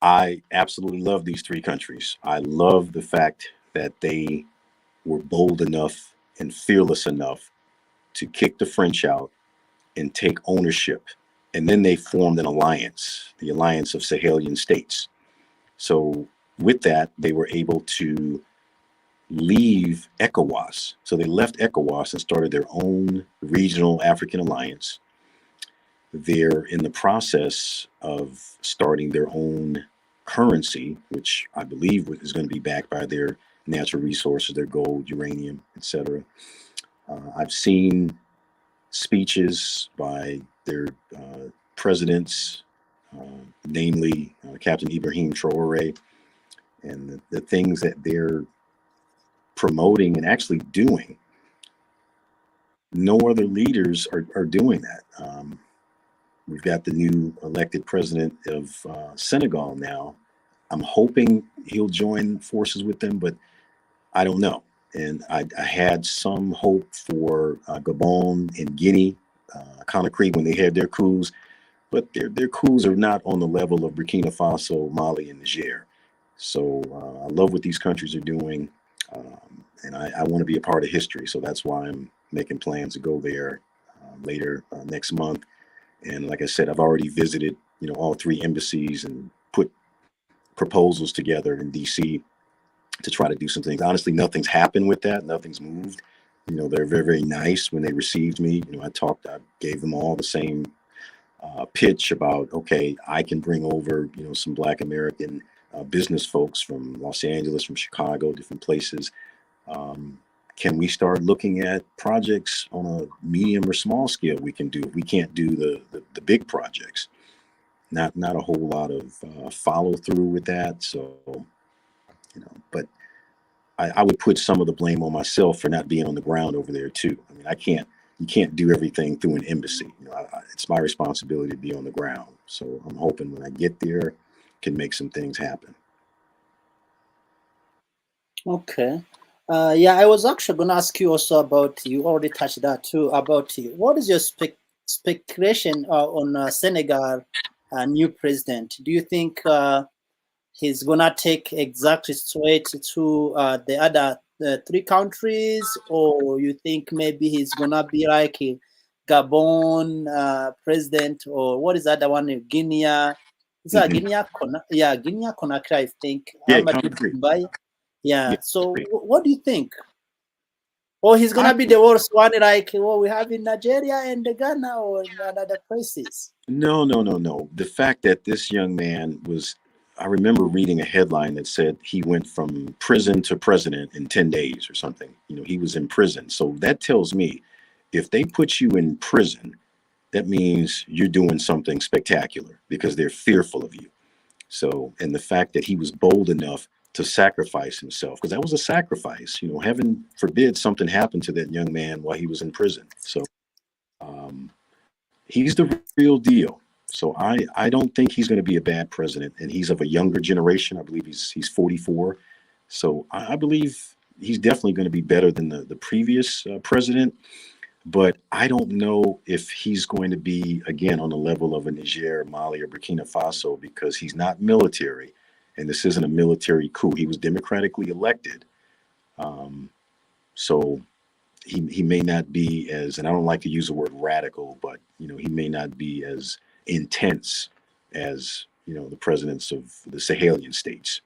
I absolutely love these three countries. I love the fact that they were bold enough and fearless enough to kick the French out and take ownership. And then they formed an alliance, the Alliance of Sahelian States. So, with that, they were able to leave ECOWAS. So, they left ECOWAS and started their own regional African alliance. They're in the process of starting their own currency, which I believe is going to be backed by their natural resources, their gold, uranium, etc. I've seen speeches by their presidents, namely Captain Ibrahim Traore, and the things that they're promoting and actually doing. No other leaders are doing that. We've got the new elected president of Senegal now. I'm hoping he'll join forces with them, but I don't know. And I had some hope for Gabon and Guinea, Conakry when they had their coups, but their coups are not on the level of Burkina Faso, Mali, and Niger. So I love what these countries are doing, and I want to be a part of history. So that's why I'm making plans to go there later next month. And like I said, I've already visited, all three embassies and put proposals together in DC to try to do some things. Honestly, nothing's happened with that. Nothing's moved. They're very, very nice when they received me. I gave them all the same pitch about, okay, I can bring over, some Black American business folks from Los Angeles, from Chicago, different places. Um, can we start looking at projects on a medium or small scale we can do? We can't do the big projects. Not a whole lot of follow through with that. So, but I would put some of the blame on myself for not being on the ground over there too. I mean, you can't do everything through an embassy. It's my responsibility to be on the ground. So I'm hoping when I get there, can make some things happen. Okay. Yeah, I was actually going to ask you also about, you already touched that too, about what is your speculation on Senegal new president? Do you think he's going to take exactly straight to the other three countries, or you think maybe he's going to be like a Gabon president, or what is that the one, Guinea? Is that Hmm. Guinea? Yeah, Guinea Conakry, I think. Yeah, Amadou concrete. Mbaye. Yeah, Yeah. So concrete. what do you think? Or he's I gonna be the worst one like what we have in Nigeria and Ghana or in other places? No. The fact that this young man was, I remember reading a headline that said he went from prison to president in 10 days or something. He was in prison. So that tells me if they put you in prison, that means you're doing something spectacular because they're fearful of you. So, and the fact that he was bold enough to sacrifice himself, because that was a sacrifice, heaven forbid something happened to that young man while he was in prison. So, um, he's the real deal. So I don't think he's going to be a bad president, and he's of a younger generation. I believe he's 44. So I believe he's definitely going to be better than the previous president. But I don't know if he's going to be again on the level of a Niger, Mali, or Burkina Faso because he's not military, and this isn't a military coup. He was democratically elected. Um, so he may not be as, and I don't like to use the word radical, but he may not be as intense as the presidents of the Sahelian states.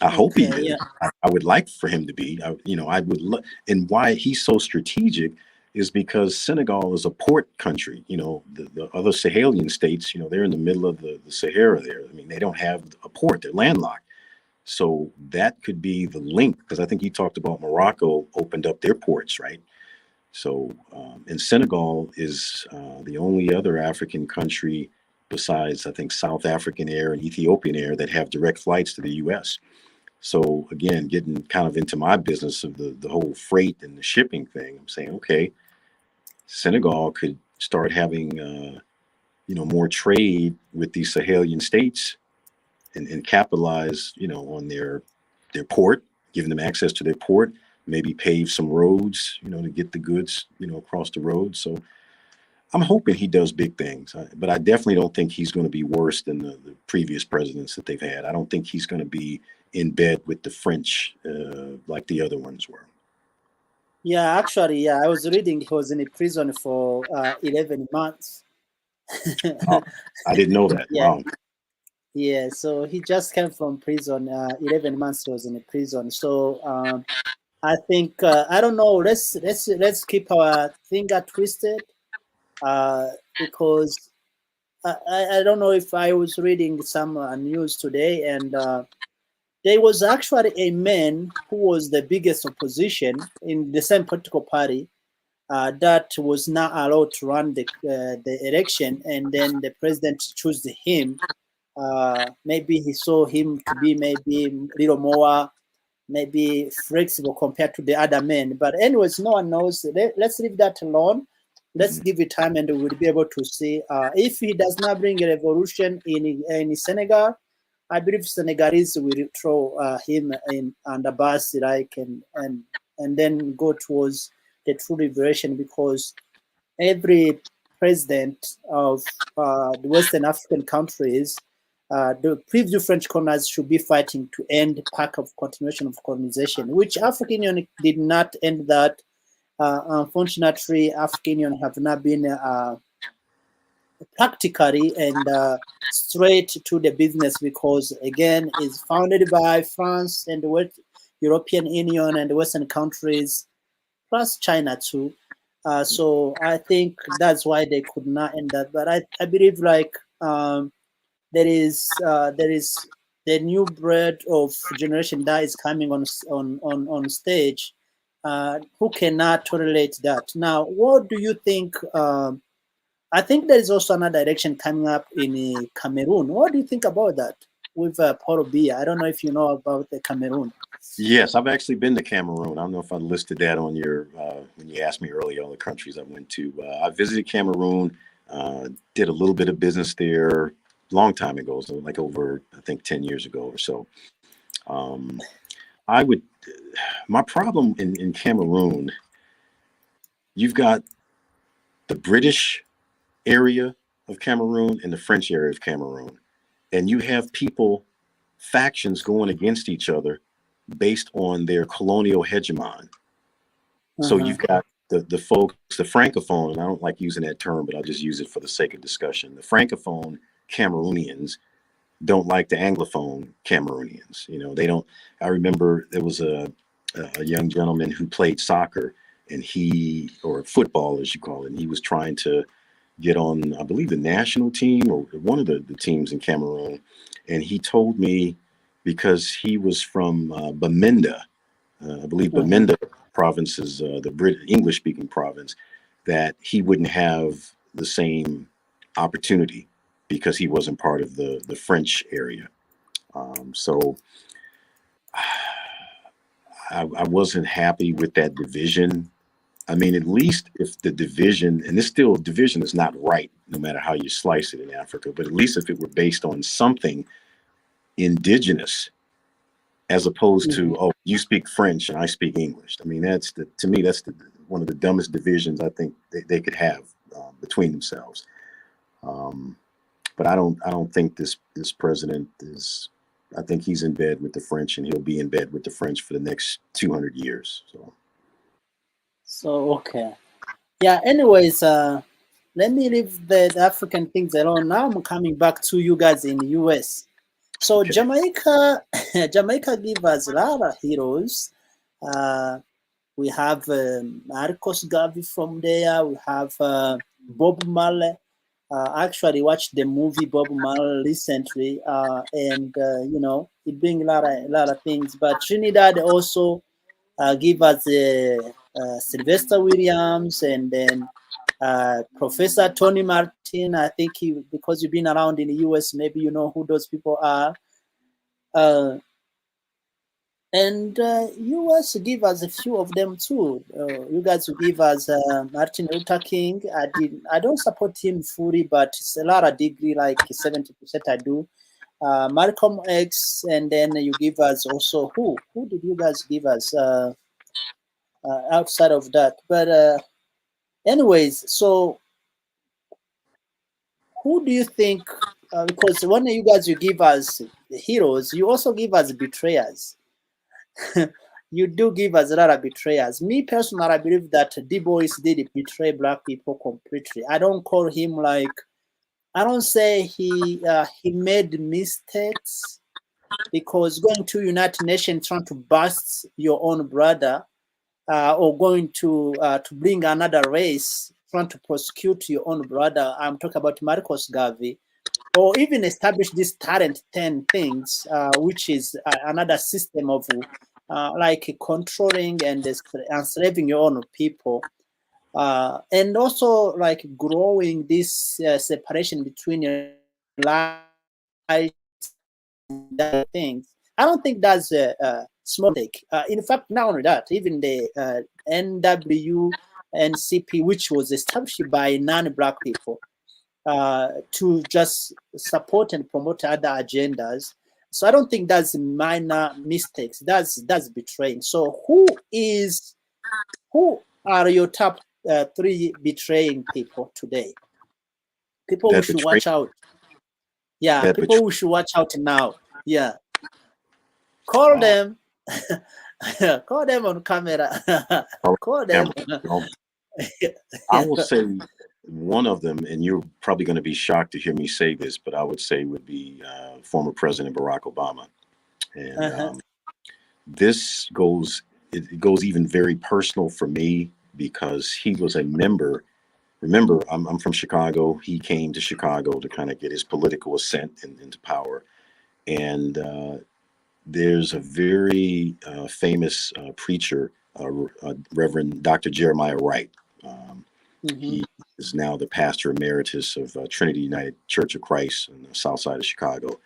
I hope he Okay, is. yeah, I would like for him to be. I would. And why he's so strategic is because Senegal is a port country. The other Sahelian states, they're in the middle of the Sahara. There, I mean, they don't have a port. They're landlocked. So that could be the link, because I think you talked about Morocco opened up their ports, right? So, and Senegal is the only other African country besides, I think, South African Air and Ethiopian Air that have direct flights to the U.S. So again, getting kind of into my business of the whole freight and the shipping thing, I'm saying, okay, Senegal could start having more trade with these Sahelian states and capitalize on their port, giving them access to their port, maybe pave some roads to get the goods across the road. So I'm hoping he does big things, but I definitely don't think he's going to be worse than the previous presidents that they've had. I don't think he's going to be in bed with the French like the other ones were. yeah. Actually, yeah, I was reading he was in a prison for 11 months. Oh, I didn't know that. Yeah, Wow. yeah. So he just came from prison. 11 months he was in a prison. So I think I don't know. Let's keep our finger twisted because I don't know if I was reading some news today and. There was actually a man who was the biggest opposition in the same political party that was not allowed to run the election, and then the president chose him. Maybe he saw him to be maybe a little more maybe flexible compared to the other men. But anyways, no one knows. Let's leave that alone. Let's Mhm. give it time, and we'll be able to see if he does not bring a revolution in Senegal. I believe Senegalese will throw him in under bus, like and then go towards the true liberation because every president of the Western African countries, the previous French colonists should be fighting to end pact of continuation of colonization, which African Union did not end that. Unfortunately, African Union have not been practically and straight to the business because again is founded by France and the European Union and the Western countries plus China too. So I think that's why they could not end that. But I believe like there is the new breed of generation that is coming on stage who cannot tolerate that. Now, what do you think? I think there is also another election coming up in Cameroon. What do you think about that with Paul Biya? I don't know if you know about the Cameroon. Yes, I've actually been to Cameroon. I don't know if I listed that on your when you asked me earlier all the countries I went to. I visited Cameroon, did a little bit of business there, long time ago, so like over I think 10 years ago or so. Um, I would. My problem in Cameroon, you've got the British area of Cameroon and the French area of Cameroon. And you have people, factions going against each other based on their colonial hegemon. So Uh-huh. you've got the folks, the francophone, and I don't like using that term, but I'll just use it for the sake of discussion. The francophone Cameroonians don't like the anglophone Cameroonians. You know, they don't. I remember there was a young gentleman who played soccer, and he, or football as you call it, and he was trying to get on, I believe, the national team or one of the teams in Cameroon. And he told me, because he was from Bamenda, I believe Uh-huh. Bamenda province is the English speaking province, that he wouldn't have the same opportunity because he wasn't part of the French area. So I wasn't happy with that division. I mean, at least if the division, and this still division is not right, no matter how you slice it in Africa, but at least if it were based on something indigenous, as opposed Mhm. to, oh, you speak French and I speak English. I mean, to me, that's one of the dumbest divisions I think they could have between themselves. Um, but I don't think this president is. I think he's in bed with the French, and he'll be in bed with the French for the next 200 years. So, So okay. Yeah, anyways, let me leave the African things alone. Now I'm coming back to you guys in the US. So okay. Jamaica, Jamaica give us a lot of heroes. Uh, we have Marcos Garvey from there. We have Bob Marley. I actually watched the movie Bob Marley recently, and it brings a lot of things. But Trinidad also give us Sylvester Williams, and then Professor Tony Martin. I think because you've been around in the US, maybe you know who those people are. Uh, and you also give us a few of them too. You guys will give us Martin Luther King. I don't support him fully, but it's a lot of degree, like 70% I do. Malcolm X, and then you give us also who? Who did you guys give us outside of that? But anyways, so who do you think? Because when you guys you give us the heroes, you also give us betrayers. You do give us a lot of betrayers. Me personally, I believe that Du Bois did betray black people completely. I don't call him like, I don't say he made mistakes, because going to United Nations trying to bust your own brother, or going to bring another race trying to prosecute your own brother. I'm talking about Marcos Garvey, or even establish this talent 10 things, which is another system of like controlling and enslaving your own people, and also like growing this separation between light things. I don't think that's a small mistake. In fact, not only that, even the NWNCP, which was established by non-black people, to just support and promote other agendas. So I don't think that's minor mistakes. That's betraying. So who are your top three betraying people today? People who That should betray watch out. Yeah, that people betray. who should watch out now. Yeah, call Wow. them. Call them on camera. All right, Call them. camera. I will say one of them, and you're probably going to be shocked to hear me say this, but I would say would be former President Barack Obama. And Uh-huh. this goes, it goes even very personal for me because he was a member. Remember, I'm from Chicago. He came to Chicago to kind of get his political ascent into power. And there's a very famous preacher, Reverend Dr. Jeremiah Wright. Um, Mm-hmm. he is now the pastor emeritus of Trinity United Church of Christ on the south side of Chicago.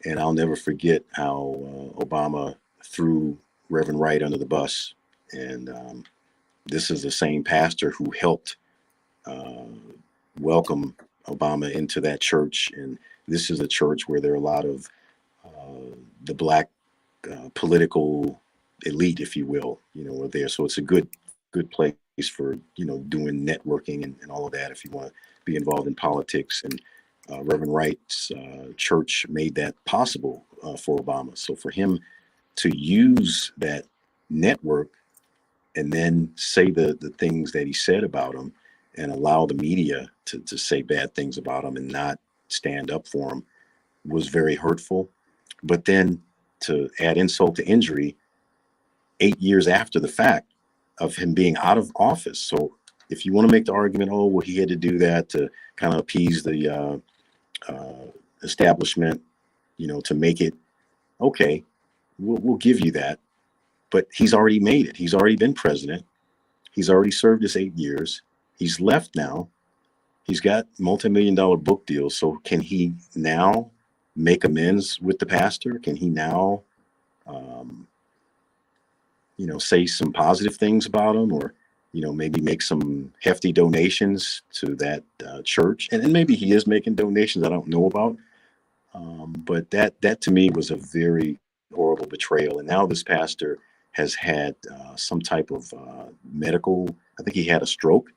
And I'll never forget how Obama threw Reverend Wright under the bus. And this is the same pastor who helped uh, welcome Obama into that church. And this is a church where there are a lot of the black political elite, if you will, are there. So it's a good place for, doing networking and all of that if you want to be involved in politics. And Reverend Wright's church made that possible for Obama. So for him to use that network and then say the things that he said about him and allow the media to say bad things about him and not stand up for him was very hurtful. But then to add insult to injury, 8 years after the fact of him being out of office. So if you want to make the argument, oh, well, he had to do that to kind of appease the establishment, to make it okay, we'll give you that. But he's already made it. He's already been president. He's already served his 8 years. He's left now. He's got multi-million-dollar book deals. So can he now make amends with the pastor? Can he now, um, say some positive things about him, or, maybe make some hefty donations to that church? And maybe he is making donations I don't know about. But that to me was a very horrible betrayal. And now this pastor has had some type of medical. I think he had a stroke,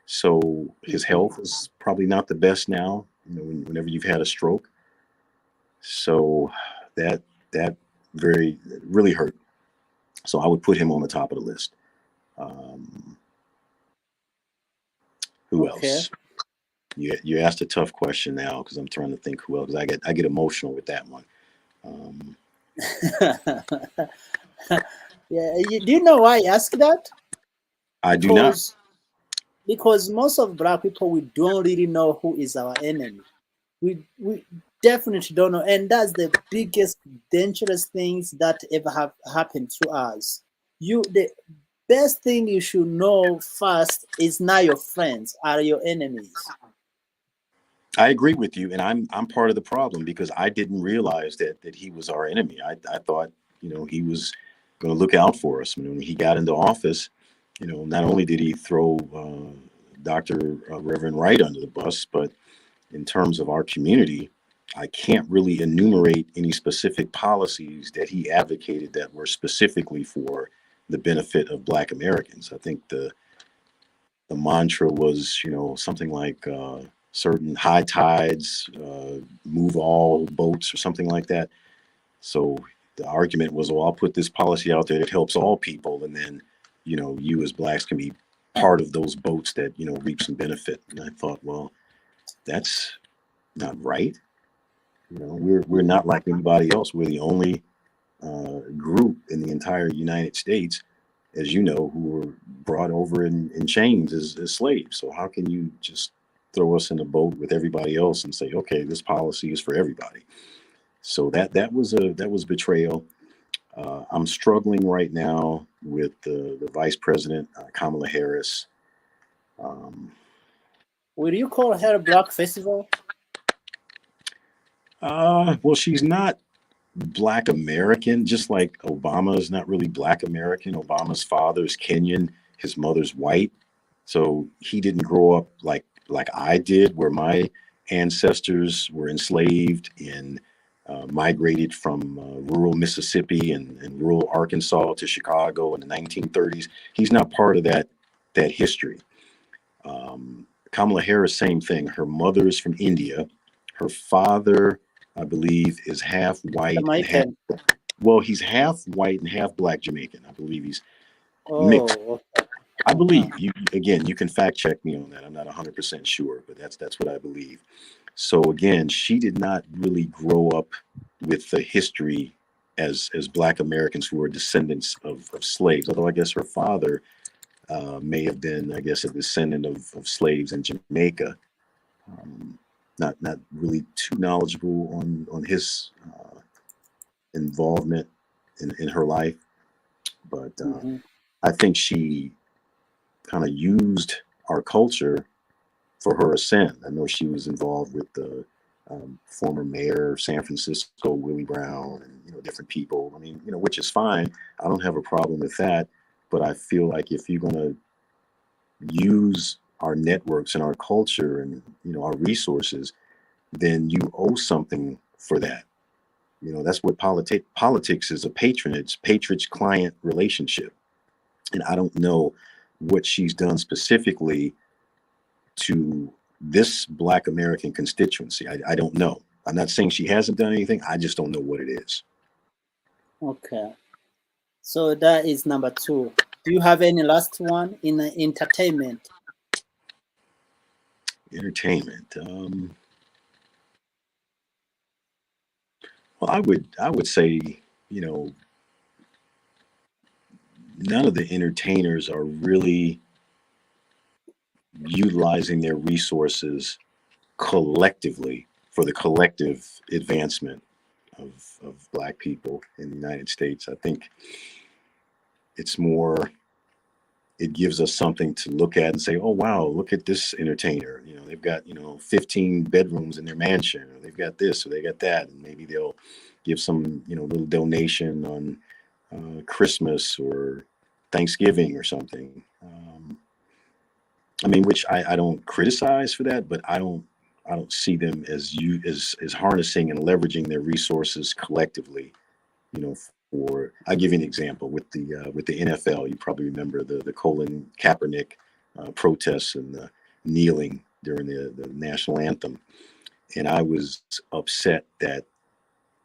so his Mhm. health is probably not the best now. Whenever you've had a stroke, so that very really hurt. So I would put him on the top of the list. Um, who Okay. else? You asked a tough question now because I'm trying to think who else. 'Cause I get emotional with that one. Um, Yeah, do you know why I ask that? I do not. Because most of black people, we don't really know who is our enemy. We definitely don't know, and that's the biggest dangerous things that ever have happened to us. The best thing you should know first is not your friends are your enemies. I agree with you, and I'm part of the problem because I didn't realize that he was our enemy. I thought he was going to look out for us. When he got into office, not only did he throw Dr. Reverend Wright under the bus, but in terms of our community, I can't really enumerate any specific policies that he advocated that were specifically for the benefit of Black Americans. I think the mantra was, something like certain high tides move all boats or something like that. So the argument was, well, I'll put this policy out there that helps all people, and then, you as blacks can be part of those boats that reap some benefit. And I thought, well, that's not right. We're not like anybody else. We're the only group in the entire United States, as you know, who were brought over in chains as slaves. So how can you just throw us in a boat with everybody else and say, okay, this policy is for everybody? So that was betrayal. I'm struggling right now with the vice president, Kamala Harris. Um, Will you call her Black Festival? well, she's not Black American, just like Obama is not really Black American. Obama's father is Kenyan, his mother's white. So he didn't grow up like I did, where my ancestors were enslaved and migrated from rural Mississippi and rural Arkansas to Chicago in the 1930s. He's not part of that history. Kamala Harris, same thing. Her mother is from India. Her father, I believe, is half white and half, Jamaican. well, he's half white and half Black Jamaican. I believe he's mixed. Oh, I uh-huh. believe you. Again, you can fact check me on that. I'm not 100% sure, but that's what I believe. So again, she did not really grow up with the history as Black Americans who are descendants of slaves. Although I guess her father may have been, I guess, a descendant of slaves in Jamaica. Um, not really too knowledgeable on his involvement in her life, but Hmm. I think she kind of used our culture for her ascent. I know she was involved with the former mayor of San Francisco, Willie Brown, and different people. I mean, which is fine. I don't have a problem with that. But I feel like if you're going to use our networks and our culture and our resources, then you owe something for that. That's what politics is, a patronage-client relationship. And I don't know what she's done specifically to this Black American constituency. I don't know. I'm not saying she hasn't done anything. I just don't know what it is. Okay. So that is number two. Do you have any last one in entertainment? Entertainment. Well, I would say, you know, none of the entertainers are really utilizing their resources collectively for the collective advancement of Black people in the United States. I think it's more, it gives us something to look at and say, oh, wow, look at this entertainer. They've got, 15 bedrooms in their mansion, or they've got this, or they got that. And maybe they'll give some, little donation on Christmas or Thanksgiving or something. I mean, which I don't criticize for that, but I don't see them as harnessing and leveraging their resources collectively. I'll give you an example with the NFL. You probably remember the Colin Kaepernick protests and the kneeling during the national anthem, and I was upset that,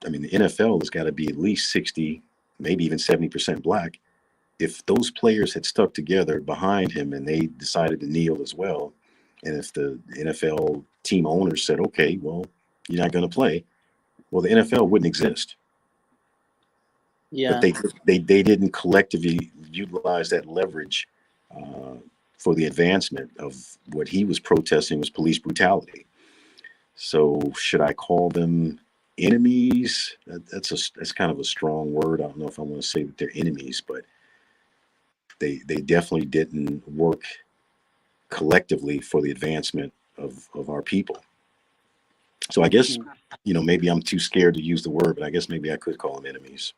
I mean, the NFL has got to be at least 60, maybe even 70% Black. If those players had stuck together behind him and they decided to kneel as well, and if the NFL team owners said, okay, well, you're not going to play, well, the NFL wouldn't exist. But Yeah. they didn't collectively utilize that leverage uh, for the advancement of what he was protesting was police brutality. So should I call them enemies? That's kind of a strong word. I don't know if I want to say that they're enemies, but they definitely didn't work collectively for the advancement of our people. So I guess, Mm. maybe I'm too scared to use the word, but I guess maybe I could call them enemies.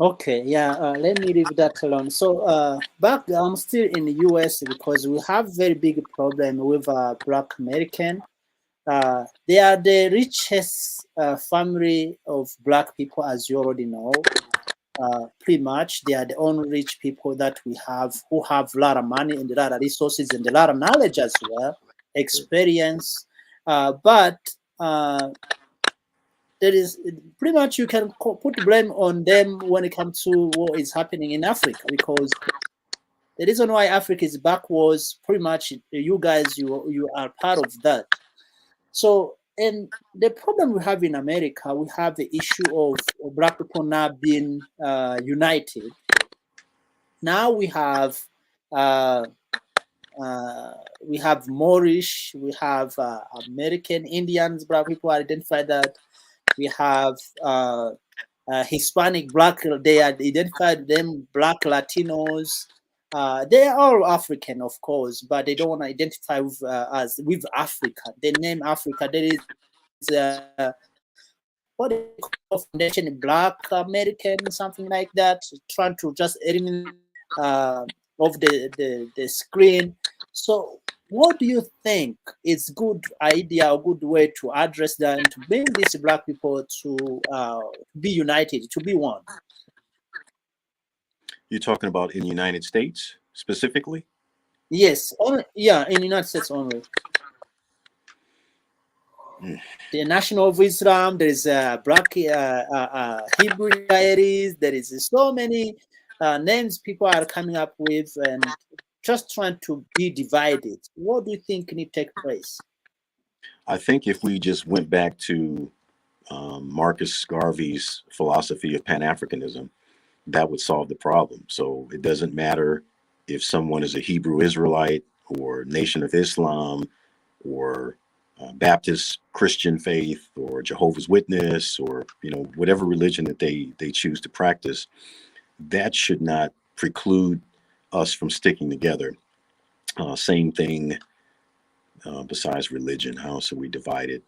Okay, yeah, let me leave that alone. So, back, I'm still in the US because we have very big problem with Black American. They are the richest family of Black people, as you already know. Pretty much, they are the only rich people that we have who have a lot of money and a lot of resources and a lot of knowledge as well, experience. But there is pretty much you can put blame on them when it comes to what is happening in Africa, because the reason why Africa is backwards, pretty much you guys, you are part of that. So, and the problem we have in America, we have the issue of Black people not being united. Now uh, we have Moorish, we have American Indians, Black people identify that. We have Hispanic, Black. They identified them Black Latinos. They are all African, of course, but they don't want to identify with us with Africa. They name Africa. There is what they call foundation Black American, something like that, trying to just eliminate of the screen. So, what do you think is good idea or good way to address that and to bring these Black people to be united, to be one? You're talking about in the United States specifically? Yes, only, yeah, in the United States only. Mm. The National of Islam, there is Black Hebrew Diaries, there is so many names people are coming up with and just trying to be divided. What do you think need to take place? I think if we just went back to Marcus Garvey's philosophy of Pan Africanism, that would solve the problem. So it doesn't matter if someone is a Hebrew Israelite or Nation of Islam or Baptist Christian faith or Jehovah's Witness or whatever religion that they choose to practice. That should not preclude us from sticking together. Same thing besides religion. How else are we divided?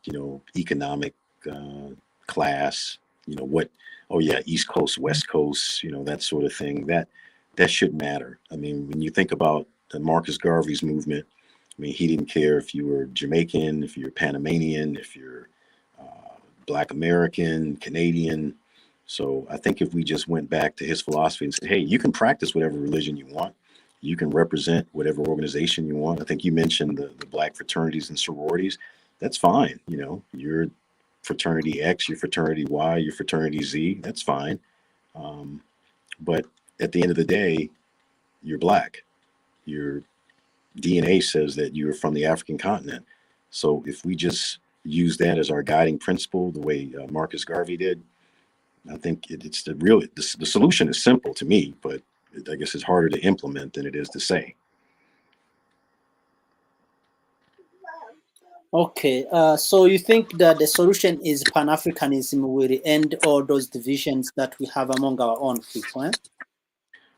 Economic uh, class. What? Oh yeah, East Coast, West Coast. That sort of thing. That shouldn't matter. I mean, when you think about the Marcus Garvey's movement, I mean, he didn't care if you were Jamaican, if you're Panamanian, if you're Black American, Canadian. So I think if we just went back to his philosophy and said, hey, you can practice whatever religion you want, you can represent whatever organization you want. I think you mentioned the black fraternities and sororities. That's fine. You know, you're fraternity X, your fraternity Y, your fraternity Z. That's fine. Um, but at the end of the day, you're black. Your DNA says that you're from the African continent. So if we just use that as our guiding principle, the way Marcus Garvey did, I think it's the solution is simple to me, but I guess it's harder to implement than it is to say. Okay, so you think that the solution is Pan-Africanism will end all those divisions that we have among our own people? Eh?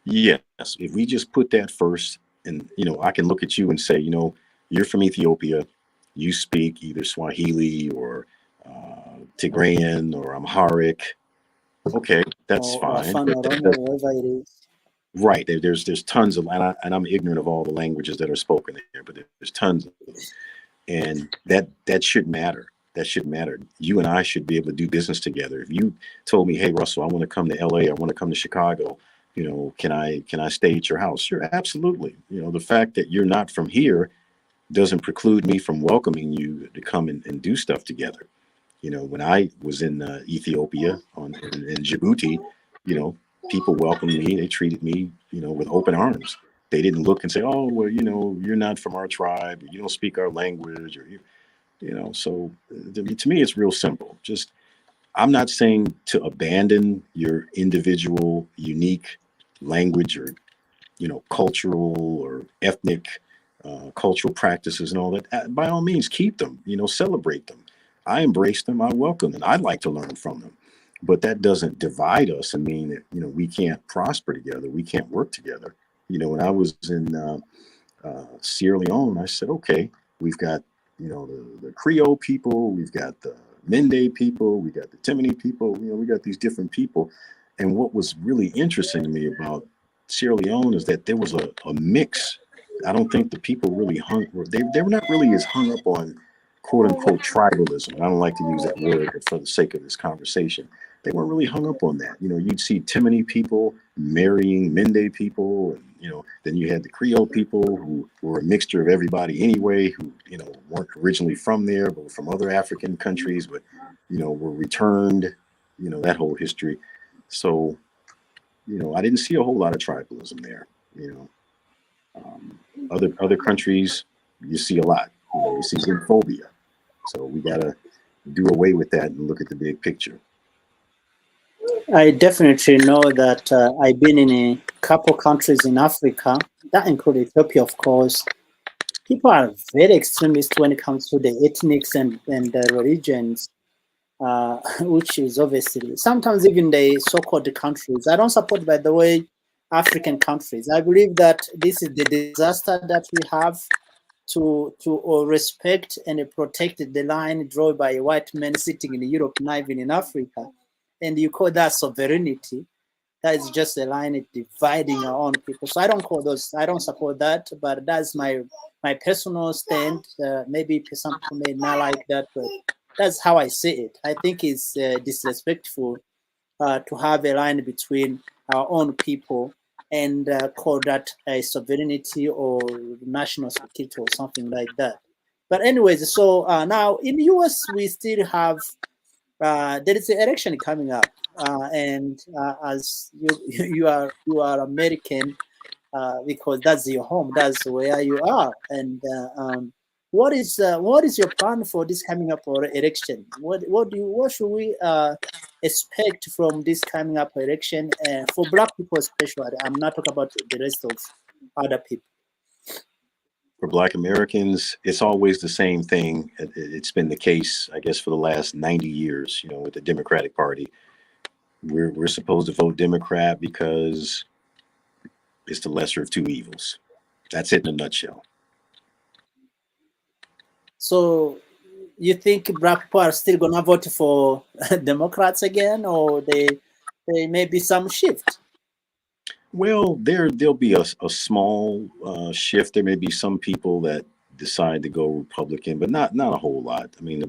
Yes, if we just put that first, and I can look at you and say, you're from Ethiopia, you speak either Swahili or Tigrayan or Amharic. Okay, that's Or fine, Afan but that Oromo, does wherever it is. right there's tons of, and I'm ignorant of all the languages that are spoken there, but there's tons of them, and that shouldn't matter. That shouldn't matter. You and I should be able to do business together. If you told me, hey Russell, I want to come to LA, I want to come to Chicago, can I stay at your house? Sure, absolutely. The fact that you're not from here doesn't preclude me from welcoming you to come and do stuff together. When I was in Ethiopia in Djibouti, you know, people welcomed me. They treated me, with open arms. They didn't look and say, "Oh, well, you're not from our tribe. You don't speak our language," or So to me, it's real simple. Just I'm not saying to abandon your individual, unique language or cultural or ethnic cultural practices and all that. By all means, keep them. Celebrate them. I embrace them. I welcome them. I'd like to learn from them. But that doesn't divide us and mean that we can't prosper together. We can't work together. When I was in Sierra Leone, I said, okay, we've got the Creole people, we've got the Mende people, we got the Timini people. We got these different people. And what was really interesting to me about Sierra Leone is that there was a mix. I don't think the people really they were not really as hung up on quote unquote tribalism. I don't like to use that word for the sake of this conversation. They weren't really hung up on that. You'd see Timini people marrying Mende people, and then you had the Creole people who were a mixture of everybody anyway, who weren't originally from there, but were from other African countries, but were returned. That whole history. So I didn't see a whole lot of tribalism there. You know, other countries you see a lot. You see xenophobia. So we gotta do away with that and look at the big picture. I definitely know that I've been in a couple countries in Africa, that include Ethiopia, of course. People are very extremist when it comes to the ethnics and the religions, which is obviously sometimes even the so-called countries. I don't support, by the way, African countries. I believe that this is the disaster that we have to respect and protect the line drawn by a white man sitting in Europe, not even in Africa, and you call that sovereignty. That is just a line dividing our own people. So I don't call those. I don't support that. But that's my personal stand. Maybe some people may not like that, but that's how I see it. I think it's disrespectful to have a line between our own people and call that a sovereignty or national security or something like that. But anyways, so now in the US we still have there is an election coming up, and as you are American, because that's your home, that's where you are, and what is your plan for this coming up or election? What should we expect from this coming up election for Black people especially? I'm not talking about the rest of other people. For Black Americans, it's always the same thing. It's been the case, I guess, for the last 90 years. With the Democratic Party, we're supposed to vote Democrat because it's the lesser of two evils. That's it in a nutshell. So you think Black people are still gonna vote for Democrats again, or they may be some shift? Well, there'll be a small shift. There may be some people that decide to go Republican, but not a whole lot. I mean, the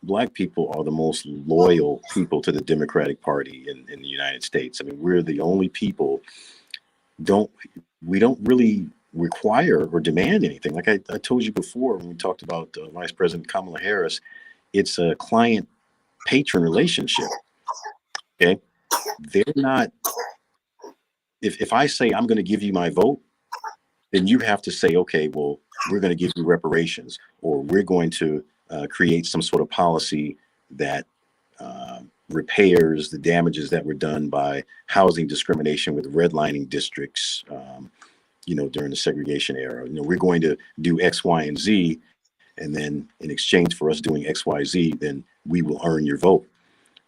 black people are the most loyal people to the Democratic Party in the United States. I mean, we're the only people don't we don't really require or demand anything. Like I told you before when we talked about Vice President Kamala Harris, it's a client patron relationship. Okay, they're not. If I say I'm going to give you my vote, then you have to say, okay, well, we're going to give you reparations, or we're going to create some sort of policy that uh, repairs the damages that were done by housing discrimination with redlining districts, during the segregation era. We're going to do X, Y, and Z, and then in exchange for us doing X, Y, Z, then we will earn your vote.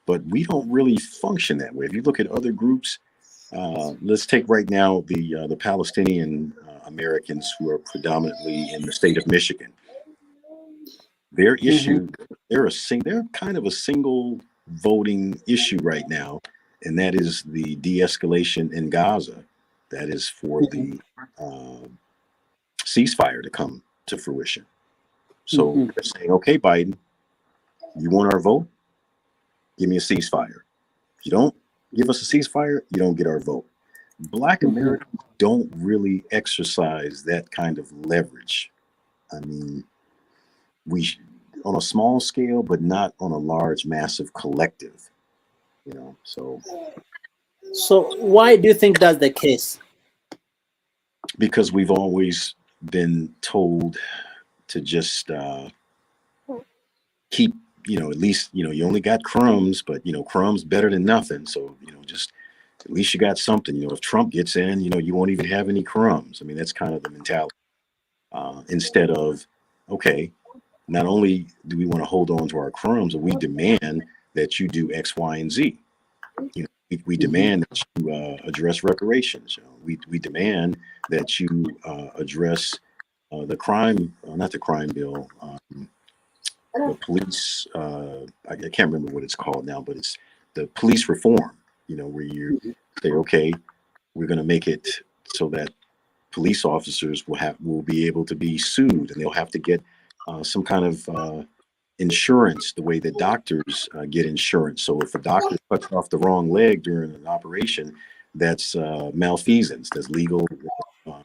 But we don't really function that way. If you look at other groups, let's take right now the Palestinian Americans who are predominantly in the state of Michigan. Their issue, Mm-hmm. they're kind of a single voting issue right now, and that is the de-escalation in Gaza. That is for the uh, ceasefire to come to fruition. So Mm-hmm. they're saying, okay, Biden, you want our vote? Give me a ceasefire. If you don't give us a ceasefire, you don't get our vote. Black Mm-hmm. Americans don't really exercise that kind of leverage. I mean, we on a small scale, but not on a large, massive collective. So So why do you think that's the case? because we've always been told to just keep, at least, you only got crumbs, but crumbs better than nothing. So just at least you got something. If Trump gets in, you won't even have any crumbs. I mean, that's kind of the mentality. Instead of, okay, not only do we want to hold on to our crumbs, but we demand that you do X, Y, and Z. We Mm-hmm. demand that you address reparations. We demand that you address the crime, not the crime bill, the police. I can't remember what it's called now, but it's the police reform. Where you say, okay, we're going to make it so that police officers will be able to be sued, and they'll have to get some kind of insurance, the way that doctors get insurance. So if a doctor cuts off the wrong leg during an operation, that's malfeasance, that's legal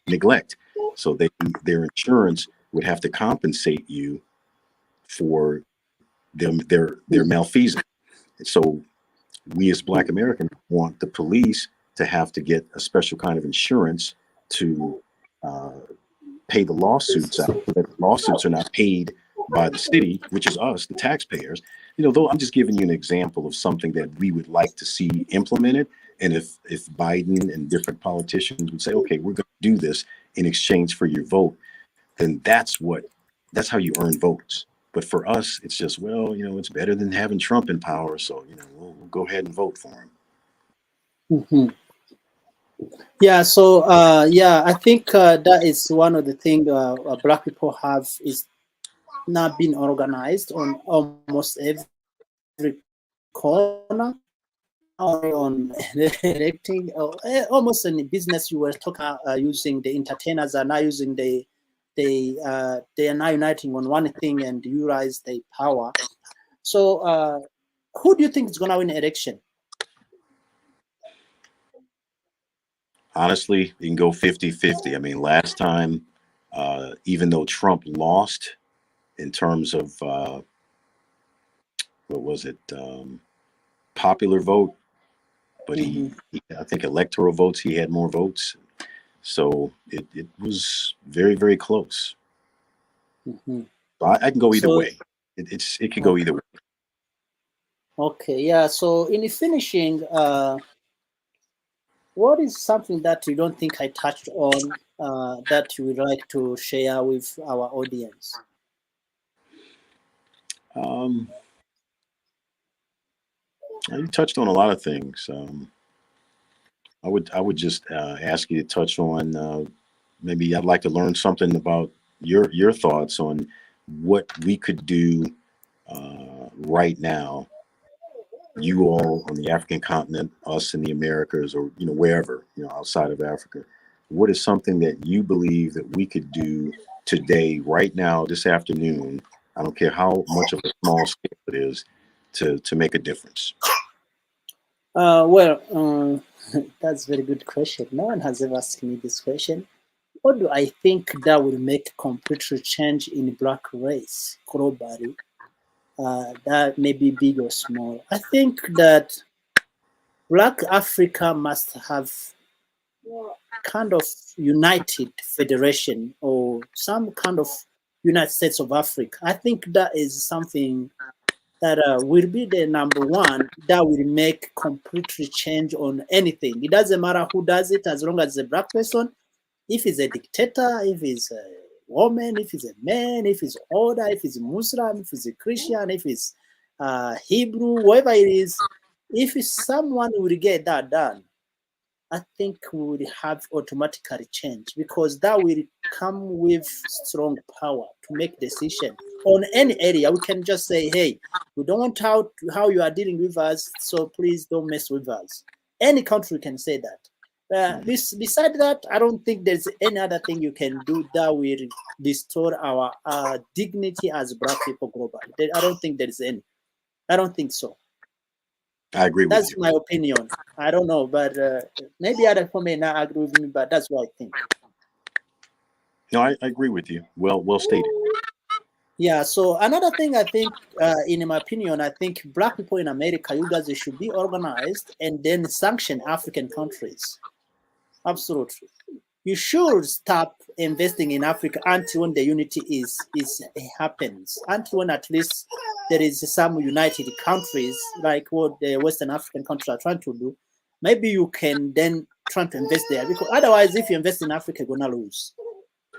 neglect. So their insurance would have to compensate you for their malfeasance. So we as Black Americans want the police to have to get a special kind of insurance to uh, pay the lawsuits out, so that lawsuits are not paid by the city, which is us, the taxpayers. Though I'm just giving you an example of something that we would like to see implemented. And if Biden and different politicians would say, okay, we're going to do this in exchange for your vote, then that's how you earn votes. But for us, it's just, well, it's better than having Trump in power, so we'll go ahead and vote for him. Mm-hmm. Yeah, so yeah, I think that is one of the things black people have is not being organized on almost every corner, not only on electing, almost in business. You were talking using the entertainers are now using they are now uniting on one thing and utilize their power. So who do you think is going to win election? Honestly, you can go 50-50. I mean, last time, even though Trump lost in terms of what was it, popular vote, but Mm-hmm. I think electoral votes, he had more votes. So it was very, very close. Mm-hmm. So I can go either So way. It could go either way. okay, yeah. So in the finishing, what is something that you don't think I touched on that you would like to share with our audience? Um, you touched on a lot of things. I would just ask you to touch on maybe I'd like to learn something about your thoughts on what we could do right now. You all on the African continent, us in the Americas, or wherever outside of Africa. What is something that you believe that we could do today, right now, this afternoon, I don't care how much of a small scale it is, to make a difference? Well, that's a very good question. No one has ever asked me this question. What do I think that will make complete change in black race globally? That may be big or small. I think that Black Africa must have kind of united federation or some kind of United States of Africa. I think that is something that will be the number one that will make completely change on anything. It doesn't matter who does it as long as it's a black person. If he's a dictator, if he's a woman, if he's a man, if he's older, if he's a Muslim, if he's a Christian, if he's Hebrew, whatever it is, if someone will get that done, I think we will have automatically change because that will come with strong power to make decision on any area. We can just say, hey, we don't want how you are dealing with us, so please don't mess with us. Any country can say that. Beside that, I don't think there's any other thing you can do that will restore our dignity as black people globally. I don't think there is any. I don't think so. I agree with That's you. my opinion. I don't know, but maybe other people may not agree with me, but that's what I think. No, I agree with you. Well stated. Yeah, so another thing I think, in my opinion, I think black people in America, you guys should be organized and then sanction African countries. Absolutely. You should stop investing in Africa until when the unity is happens. Until when at least there is some united countries like what the Western African countries are trying to do. Maybe you can then try to invest there because otherwise, if you invest in Africa, you're gonna lose.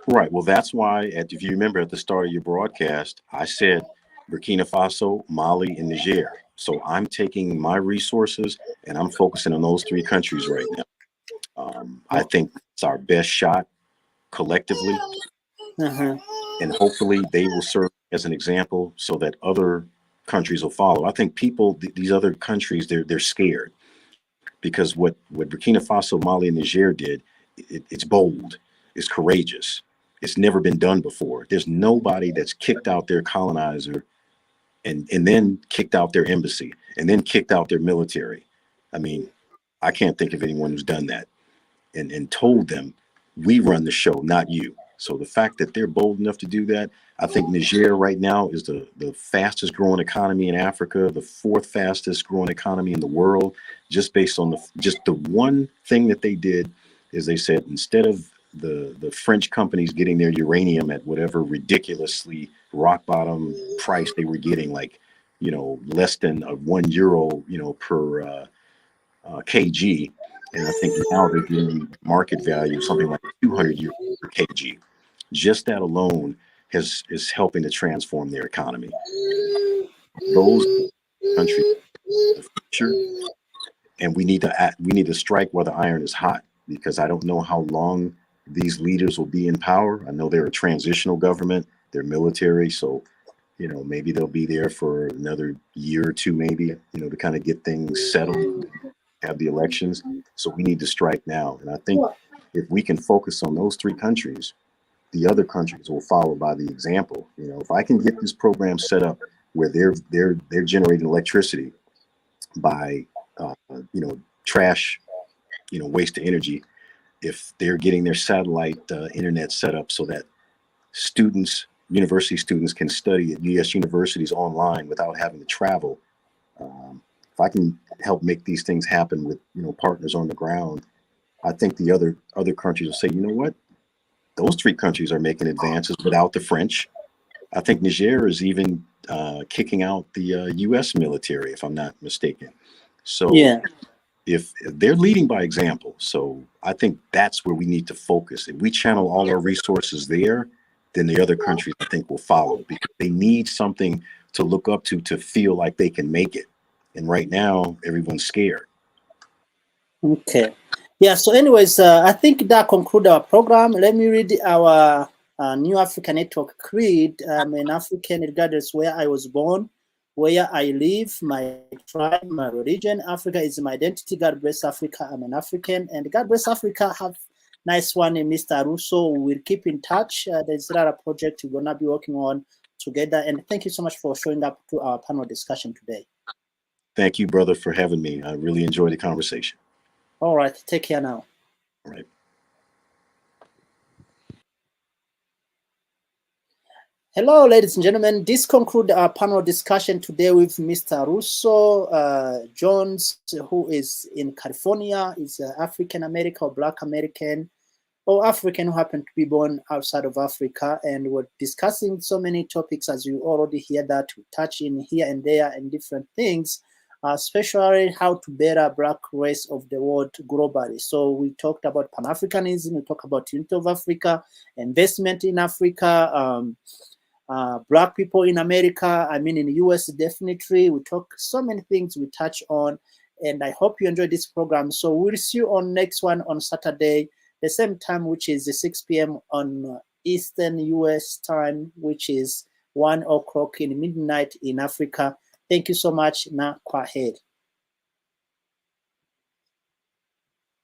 Right. Well, that's why, if you remember at the start of your broadcast, I said Burkina Faso, Mali, and Niger. So I'm taking my resources and I'm focusing on those three countries right now. I think it's our best shot collectively, Uh-huh. and hopefully they will serve as an example so that other countries will follow. I think people, these other countries, they're scared because what Burkina Faso, Mali, and Niger did, it's bold, it's courageous. It's never been done before. There's nobody that's kicked out their colonizer and then kicked out their embassy and then kicked out their military. I mean, I can't think of anyone who's done that and told them, we run the show, not you. So the fact that they're bold enough to do that, I think Niger right now is the fastest growing economy in Africa, the fourth fastest growing economy in the world, just based on the one thing that they did is they said instead of the French companies getting their uranium at whatever ridiculously rock bottom price they were getting, like, less than a €1, per kg. And I think now they're getting market value something like €200 per kg. Just that alone is helping to transform their economy. Those countries, the future, and we need to strike while the iron is hot because I don't know how long these leaders will be in power. I know they're a transitional government, they're military, so maybe they'll be there for another year or two, maybe, to kind of get things settled, have the elections. So we need to strike now. And I think if we can focus on those three countries, the other countries will follow by the example. If I can get this program set up where they're generating electricity by trash, waste to energy, if they're getting their satellite internet set up so that university students can study at US universities online without having to travel. If I can help make these things happen with partners on the ground, I think the other countries will say, you know what, those three countries are making advances without the French. I think Niger is even kicking out the U.S. military, if I'm not mistaken. So Yeah. if they're leading by example, so I think that's where we need to focus. If we channel all our resources there, then the other countries I think will follow because they need something to look up to feel like they can make it. And right now, everyone's scared. Okay. Yeah. So, anyways, I think that conclude our program. Let me read our New African Network creed. I'm an African, regardless where I was born, where I live, my tribe, my religion. Africa is my identity. God bless Africa. I'm an African, and God bless Africa. Have Nice one, Mr. Russo. We'll keep in touch. There's a lot of projects we're going to be working on together. And thank you so much for showing up to our panel discussion today. Thank you, brother, for having me. I really enjoyed the conversation. All right. Take care now. All right. Hello, ladies and gentlemen. This concludes our panel discussion today with Mr. Russo Jones, who is in California. He's African American or Black American or African who happen to be born outside of Africa. And we're discussing so many topics, as you already hear that we touch in here and there and different things, especially how to better Black race of the world globally. So we talked about Pan-Africanism, we talked about unity of Africa, investment in Africa, Black people in America, I mean in the US definitely. We talk so many things we touch on, and I hope you enjoyed this program. So we'll see you on next one on Saturday, the same time, which is 6 p.m. on Eastern US time, which is 1 o'clock in midnight in Africa. Thank you so much. Na kwahed.